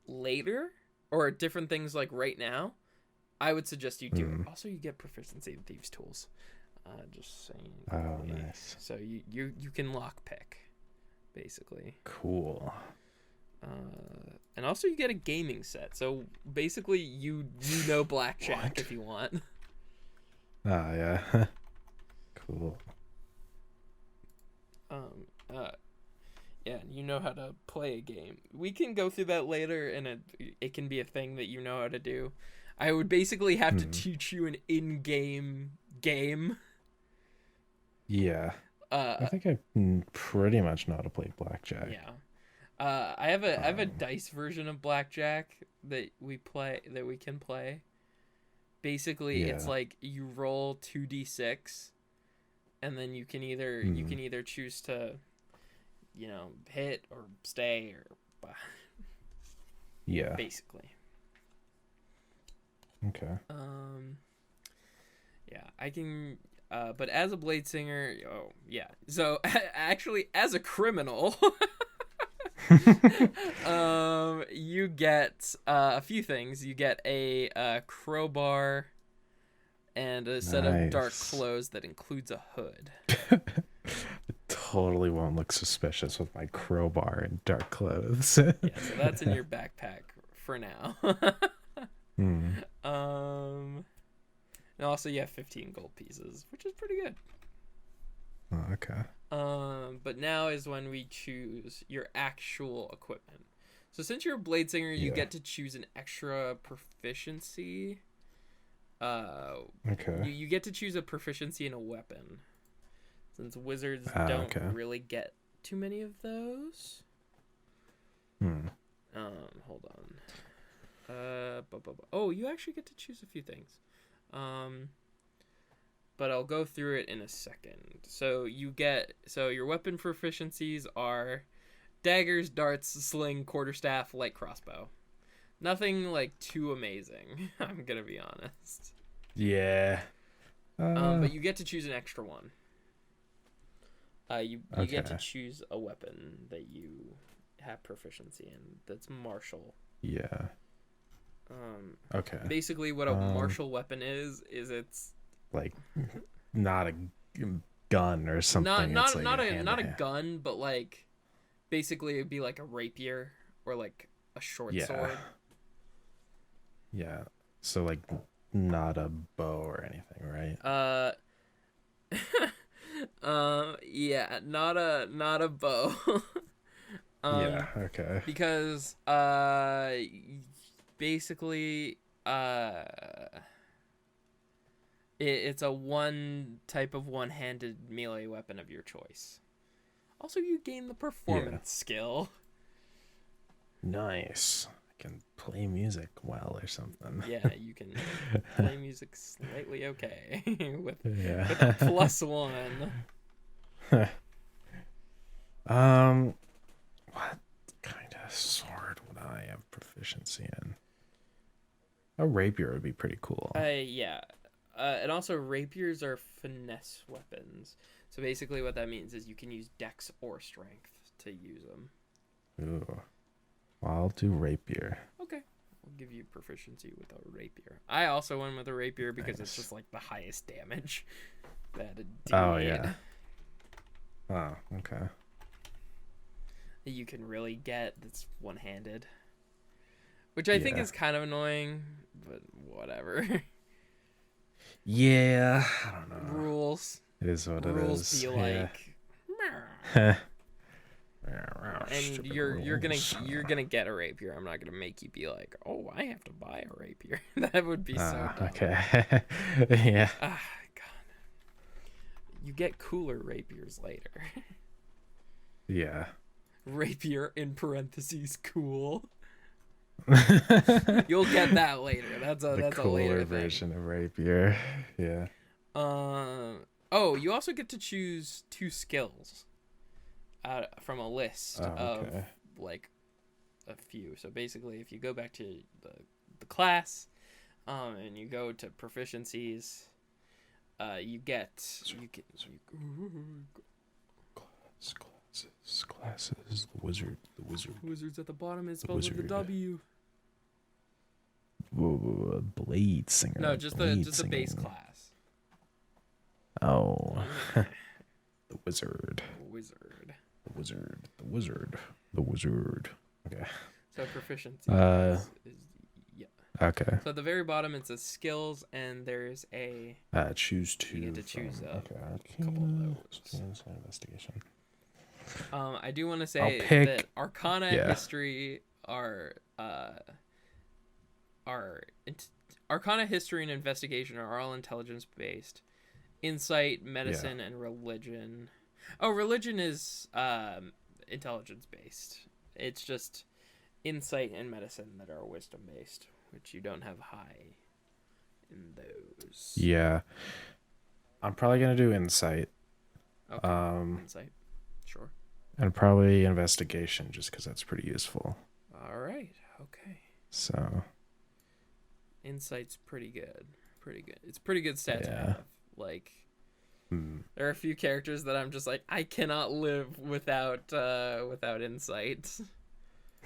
later, or different things like right now, I would suggest you do it. Also, you get proficiency in Thieves' Tools. Just saying. Oh, nice. So you can lockpick, basically. Cool. And also you get a gaming set. So basically you know blackjack if you want. Ah, yeah. Cool. Yeah, you know how to play a game. We can go through that later, and it can be a thing that you know how to do. I would basically have to teach you an in-game game. Yeah. I think I pretty much know how to play blackjack. Yeah. I have a dice version of blackjack that we can play. Basically, it's like you roll 2d6, and then you can either choose to, hit or stay or yeah. Basically. Okay. Yeah, I can. But as a blade singer, So actually, as a criminal. You get a few things. You get a crowbar and a set of dark clothes that includes a hood. It totally won't look suspicious with my crowbar and dark clothes. Yeah, so that's in your backpack for now. And also you have 15 gold pieces, which is pretty good. Oh, okay. But now is when we choose your actual equipment. So since you're a blade singer, you get to choose an extra proficiency. Okay. You get to choose a proficiency in a weapon. Since wizards don't really get too many of those. Hold on. Oh, you actually get to choose a few things. But I'll go through it in a second. So your weapon proficiencies are daggers, darts, sling, quarterstaff, light crossbow. Nothing like too amazing, I'm gonna be honest. Yeah. But you get to choose an extra one. You get to choose a weapon that you have proficiency in. That's martial. Yeah. Okay. Basically, what a martial weapon is it's like not a gun or something. Not a gun, but like basically it'd be like a rapier or like a short sword. Yeah. So like not a bow or anything, right? Yeah, not a bow. Yeah, okay. Because basically it's a one type of one-handed melee weapon of your choice. Also, you gain the performance skill. Nice. I can play music well or something. Yeah, you can play music slightly okay with a +1. What kind of sword would I have proficiency in? A rapier would be pretty cool. Yeah. And also rapiers are finesse weapons. So basically what that means is you can use dex or strength to use them. Ooh. Well, I'll do rapier. Okay. We'll give you proficiency with a rapier. I also went with a rapier because it's just like the highest damage that it did. Oh, yeah. Oh, okay. You can really get that's one-handed. Which I think is kind of annoying, but whatever. Yeah, I don't know. Rules. It is what it is. Rules be like, and you're gonna get a rapier. I'm not gonna make you be like, oh, I have to buy a rapier. That would be so dumb. Okay. Yeah. God. You get cooler rapiers later. Yeah. Rapier in parentheses cool. You'll get that later. That's a later version of rapier. Yeah. Oh, you also get to choose 2 skills from a list of like a few. So basically, if you go back to the the class, and you go to proficiencies. You get classes. The wizard. wizards at the bottom. It's spelled with the W. Blade singer. No, just the base class. Oh, the wizard. Wizard. The wizard. Okay. So proficiency. Yeah. Okay. So at the very bottom it says skills, and there's a. Choose two. You get to choose a couple of those. Investigation. I do want to say that Arcana and History are Arcana, History, and Investigation are all intelligence based. Insight, Medicine, and Religion. Oh, Religion is intelligence based. It's just Insight and Medicine that are wisdom based, which you don't have high in those. Yeah. I'm probably gonna do Insight. Okay. Insight. Sure. And probably Investigation, just because that's pretty useful. All right. Okay. So. Insight's pretty good. It's pretty good stat to have. Like, there are a few characters that I'm just like, I cannot live without insight.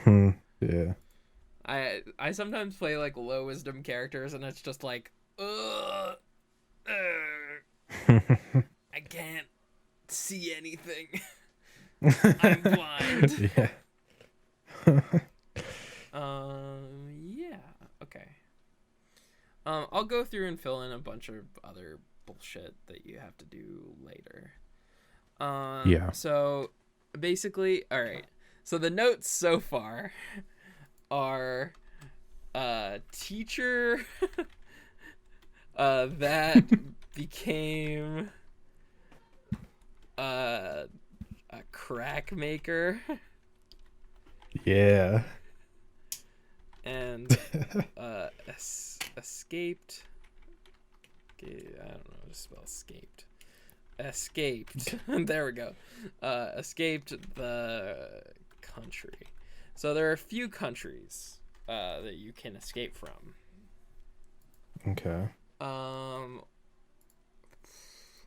Yeah. I sometimes play like low wisdom characters, and it's just like, I can't see anything. I'm blind. Yeah. Yeah. Okay. I'll go through and fill in a bunch of other bullshit that you have to do later. Yeah. So basically, all right. So the notes so far are teacher that became a crack maker. Yeah. And escaped. Okay, I don't know how to spell escaped. Escaped. There we go. Escaped the country. So there are a few countries that you can escape from. Okay.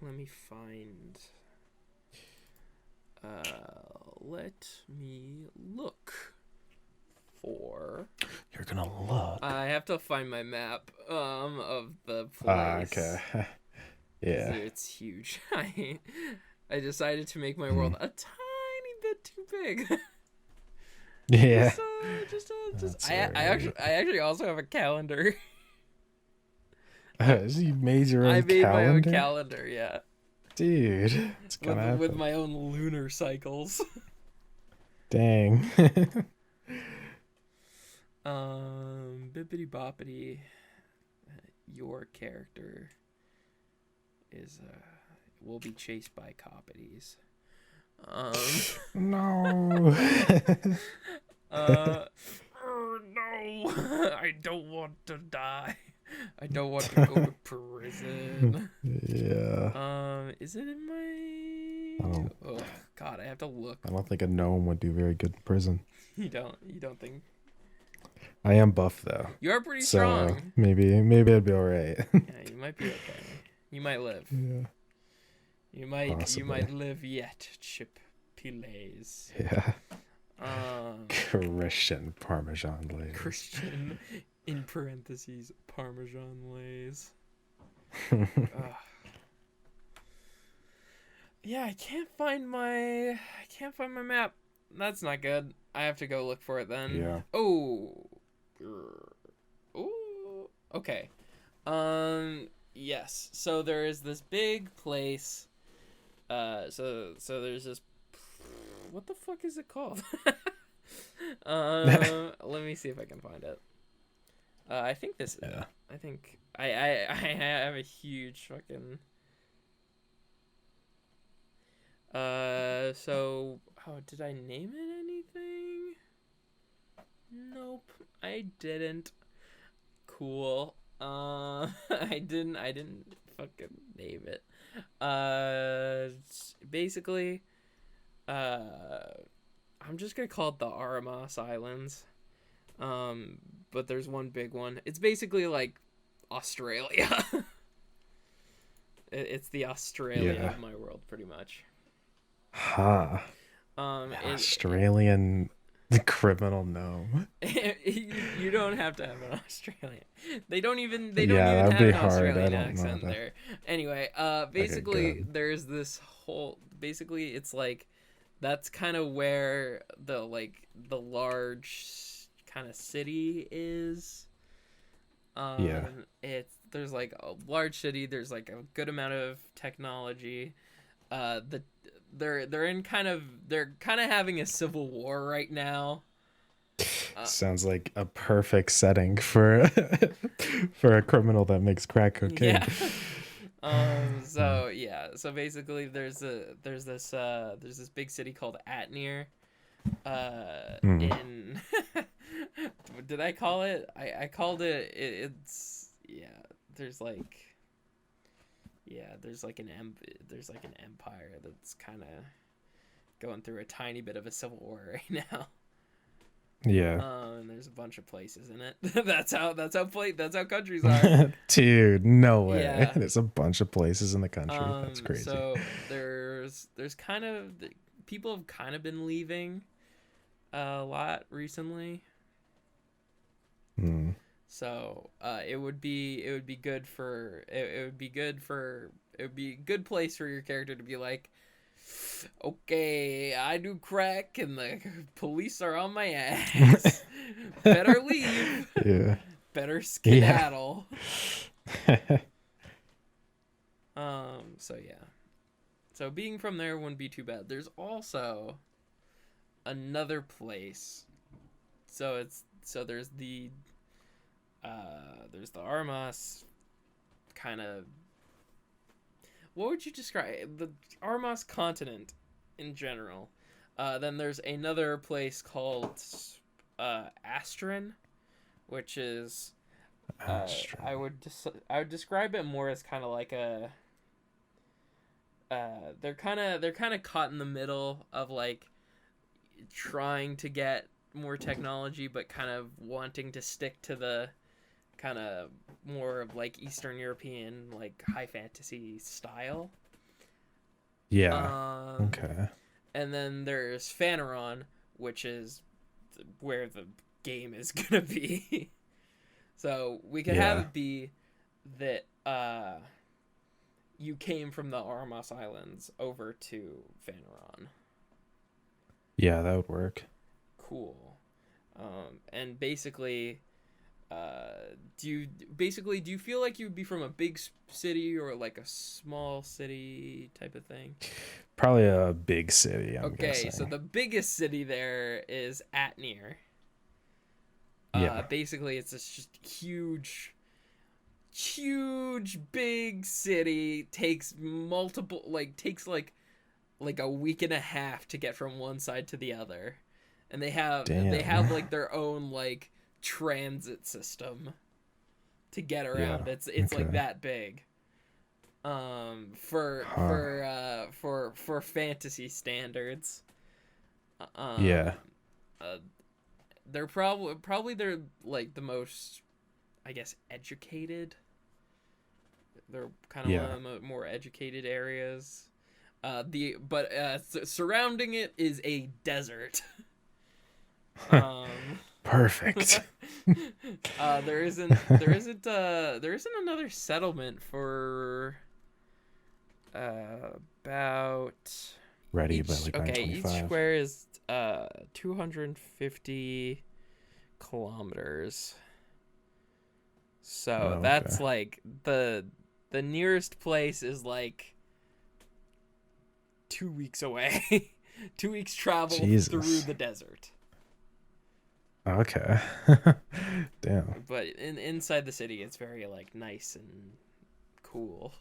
Let me find. Let me look for. You're gonna look. I have to find my map of the place. Okay. Yeah. It's huge. I decided to make my world a tiny bit too big. Yeah. I actually also have a calendar. You made your own calendar? I made my own calendar, yeah. Dude, it's gonna with my own lunar cycles. Dang. Bippity boppity. Your character is will be chased by coppities. No. Oh no! I don't want to die. I don't want to go to prison. Yeah. Is it in my? Oh God, I have to look. I don't think a gnome would do very good in prison. You don't think? I am buff though. You are pretty strong. Maybe I'd be alright. Yeah, you might be okay. You might live. Yeah. You might. Possibly. You might live yet, Chip Pilays. Yeah. Christian Parmesan lays. Christian, in parentheses, Parmesan lays. Yeah, I can't find my map. That's not good. I have to go look for it then. Yeah. Oh. Okay. Yes. So there is this big place. So there's this. What the fuck is it called? Let me see if I can find it. I think this is it. I think I have a huge fucking. So did I name it anything? Nope, I didn't. Cool. I didn't fucking name it. Basically, I'm just gonna call it the Aramas Islands. but there's one big one. It's basically like Australia. It's the Australia of my world, pretty much. Huh. Australian criminal gnome. You don't have to have an Australian. They don't even That'd have be an hard. Australian I don't accent know that. there. Anyway, basically Okay, there's this whole. Basically, it's like that's kind of where the large kind of city is. There's like a large city. There's like a good amount of technology. They're kind of having a civil war right now. Sounds like a perfect setting for for a criminal that makes crack cocaine. So basically there's this big city called Atnir. In did I call it? I called it. There's an empire that's kind of going through a tiny bit of a civil war right now. Yeah. And there's a bunch of places in it. that's how countries are. Dude, no way. Yeah. There's a bunch of places in the country. That's crazy. So there's kind of people have kind of been leaving a lot recently. So it would be a good place for your character to be like, okay, I do crack and the police are on my ass. Better leave. Yeah. Better skedaddle. Yeah. So being from there wouldn't be too bad. There's also another place. There's the Armas kind of. What would you describe the Armas continent in general? Then there's another place called Astron, which is I would describe it more as kind of like a. They're kind of caught in the middle of like trying to get more technology, but kind of wanting to stick to the kind of more of like Eastern European, like high fantasy style. Yeah. Okay. And then there's Phaneron, which is where the game is gonna be. So we could have it be that you came from the Armas Islands over to Phaneron. Yeah, that would work. Cool. And basically, do you feel like you would be from a big city or like a small city type of thing? Probably a big city, I'm guessing. So the biggest city there is Atnir. Basically, it's this just huge, big city. Takes like a week and a half to get from one side to the other, and they have like their own like transit system to get around. It's like that big. For fantasy standards. They're probably they're like the most, I guess, educated. They're kind of one of the more educated areas. Surrounding it is a desert. Perfect. There isn't another settlement for about ready by like 9:25. each square is 250 kilometers. So that's like the nearest place is like 2 weeks away. 2 weeks travel through the desert. Okay. Damn. But inside the city, it's very like nice and cool.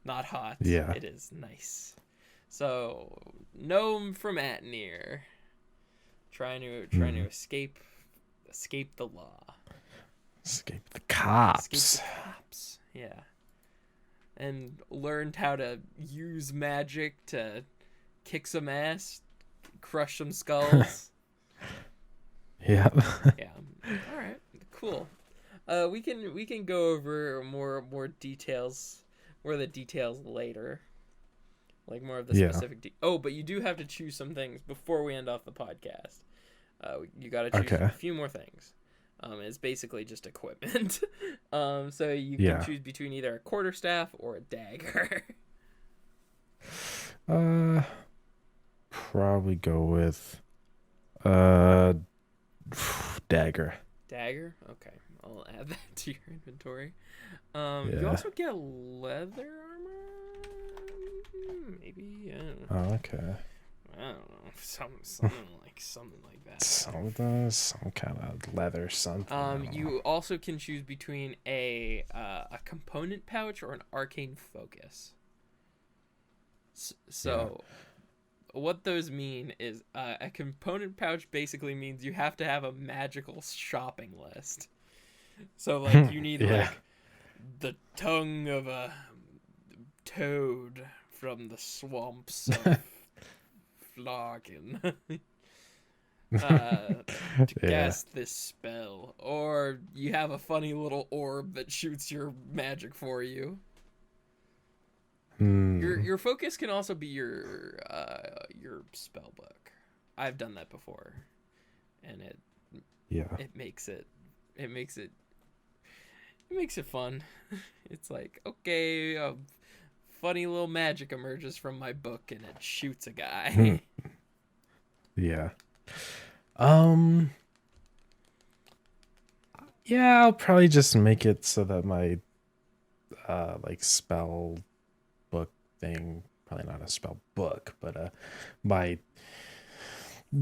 Not hot. Yeah. It is nice. So, gnome from Atnir, trying to escape the law. Escape the cops. Escape the cops. Yeah. And learned how to use magic to kick some ass, crush some skulls. Yeah. Yeah. All right. cool. We can go over more details, more of the details later, like more of the specific. Oh, but you do have to choose some things before we end off the podcast. You got to choose a few more things. It's basically just equipment. So you can choose between either a quarterstaff or a dagger. Probably go with dagger. Dagger? Okay. I'll add that to your inventory. You also get leather armor? Maybe? I don't know. Oh, okay. I don't know. Something like that. Some kind of leather something. You also can choose between a component pouch or an arcane focus. So what those mean is a component pouch basically means you have to have a magical shopping list. So like you need like the tongue of a toad from the swamps of Flarkin to cast this spell, or you have a funny little orb that shoots your magic for you. Your focus can also be your spell book. I've done that before, and it makes it fun. It's like, okay, a funny little magic emerges from my book and it shoots a guy. Yeah. Yeah, I'll probably just make it so that my like spell book thing, probably not a spell book, but my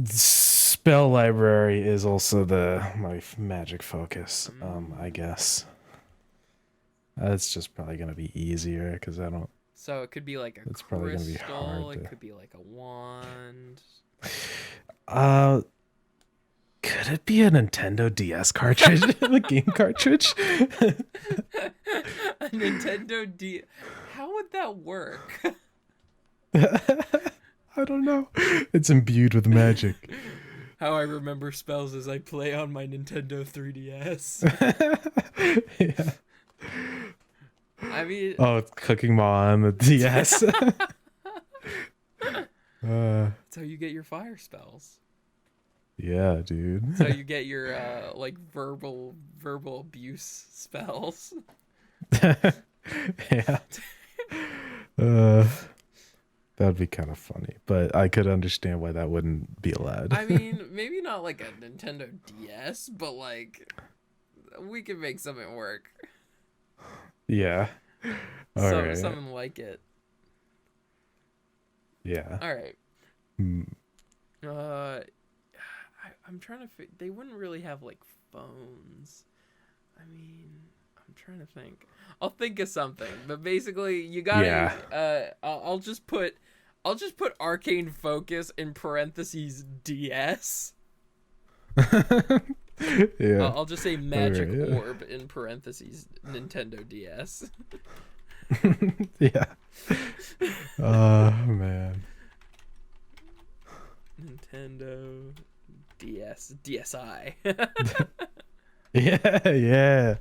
spell library is also my magic focus. I guess that's just probably gonna be easier because I don't. So it could be like a crystal. Probably gonna be hard. It could be like a wand. Could it be a Nintendo DS cartridge? A game cartridge? A Nintendo DS. How would that work? I don't know. It's imbued with magic. How I remember spells as I play on my Nintendo 3DS. Yeah. I mean, it's Cooking Mom on the DS. That's how you get your fire spells. Yeah, dude. So you get your like verbal abuse spells. Yeah. That'd be kind of funny, but I could understand why that wouldn't be allowed. I mean, maybe not like a Nintendo DS, but like we could make something work. Yeah. All right. Something like it. Yeah. All right. I'm trying to they wouldn't really have like phones. I mean, I'm trying to think. I'll think of something, but basically you gotta I'll just put arcane focus in parentheses DS. Yeah. I'll just say magic orb in parentheses Nintendo DS. Yeah. Oh man. Nintendo DS DSi. Yeah.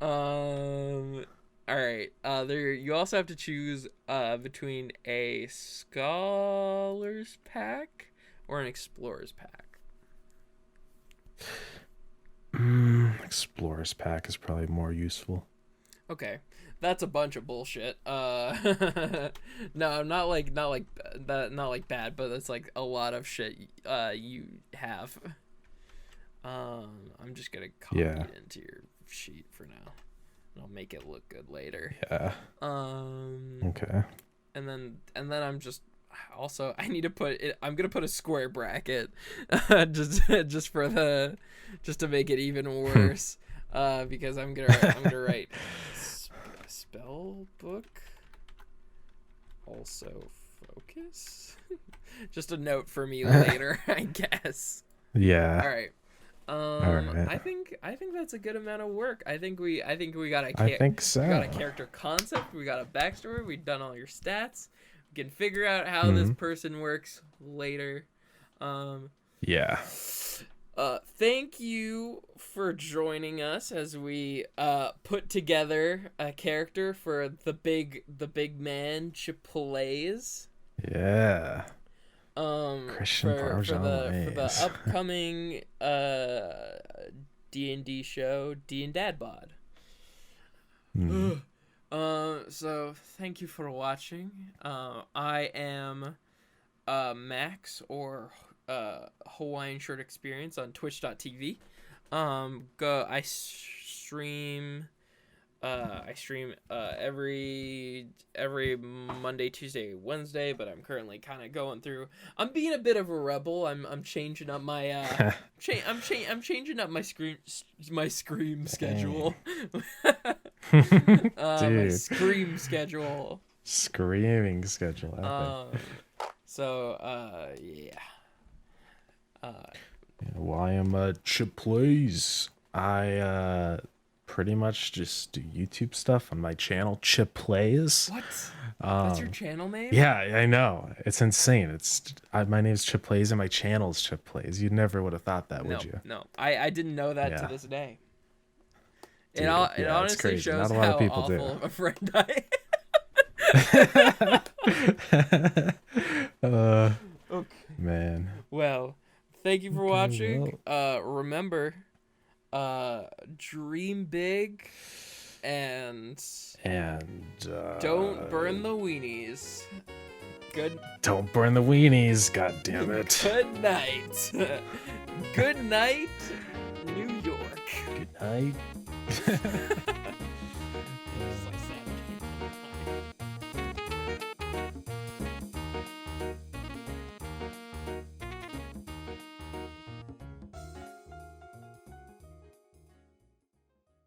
All right. There. You also have to choose between a Scholars Pack or an Explorers Pack. Explorers Pack is probably more useful. Okay, that's a bunch of bullshit. No, not like bad, but it's like a lot of shit you have. I'm just gonna copy it into your sheet for now. I'll make it look good later. Yeah. Okay. And then I'm just also I need to put it. I'm gonna put a square bracket, just to make it even worse. Because I'm gonna write spell book. Also focus. Just a note for me later, I guess. Yeah. All right. I think that's a good amount of work. I think we got a I think so. We got a character concept. We got a backstory. We've done all your stats. We can figure out how this person works later. Yeah. Thank you for joining us as we put together a character for the big man Chipole's. Yeah. For Christian the upcoming D&D show, D and DadBod. So thank you for watching. I am Max, or Hawaiian Shirt Experience on Twitch.tv. I stream every Monday, Tuesday, Wednesday, but I'm currently kind of going through. I'm being a bit of a rebel. I'm changing up my I'm changing up my scream schedule. My scream schedule. Screaming schedule. Yeah. Why am Chip Plays? I pretty much just do YouTube stuff on my channel, Chip Plays. What? That's your channel name? Yeah, I know. It's insane. My name is Chip Plays and my channel is Chip Plays. You never would have thought that, would you? No. I didn't know that to this day. Dude, it honestly shows how awful of a friend I am. Okay. Man. Well, thank you for watching. Remember, dream big and don't burn the weenies. Don't burn the weenies, god damn it. Good night. Good night, New York. Good night.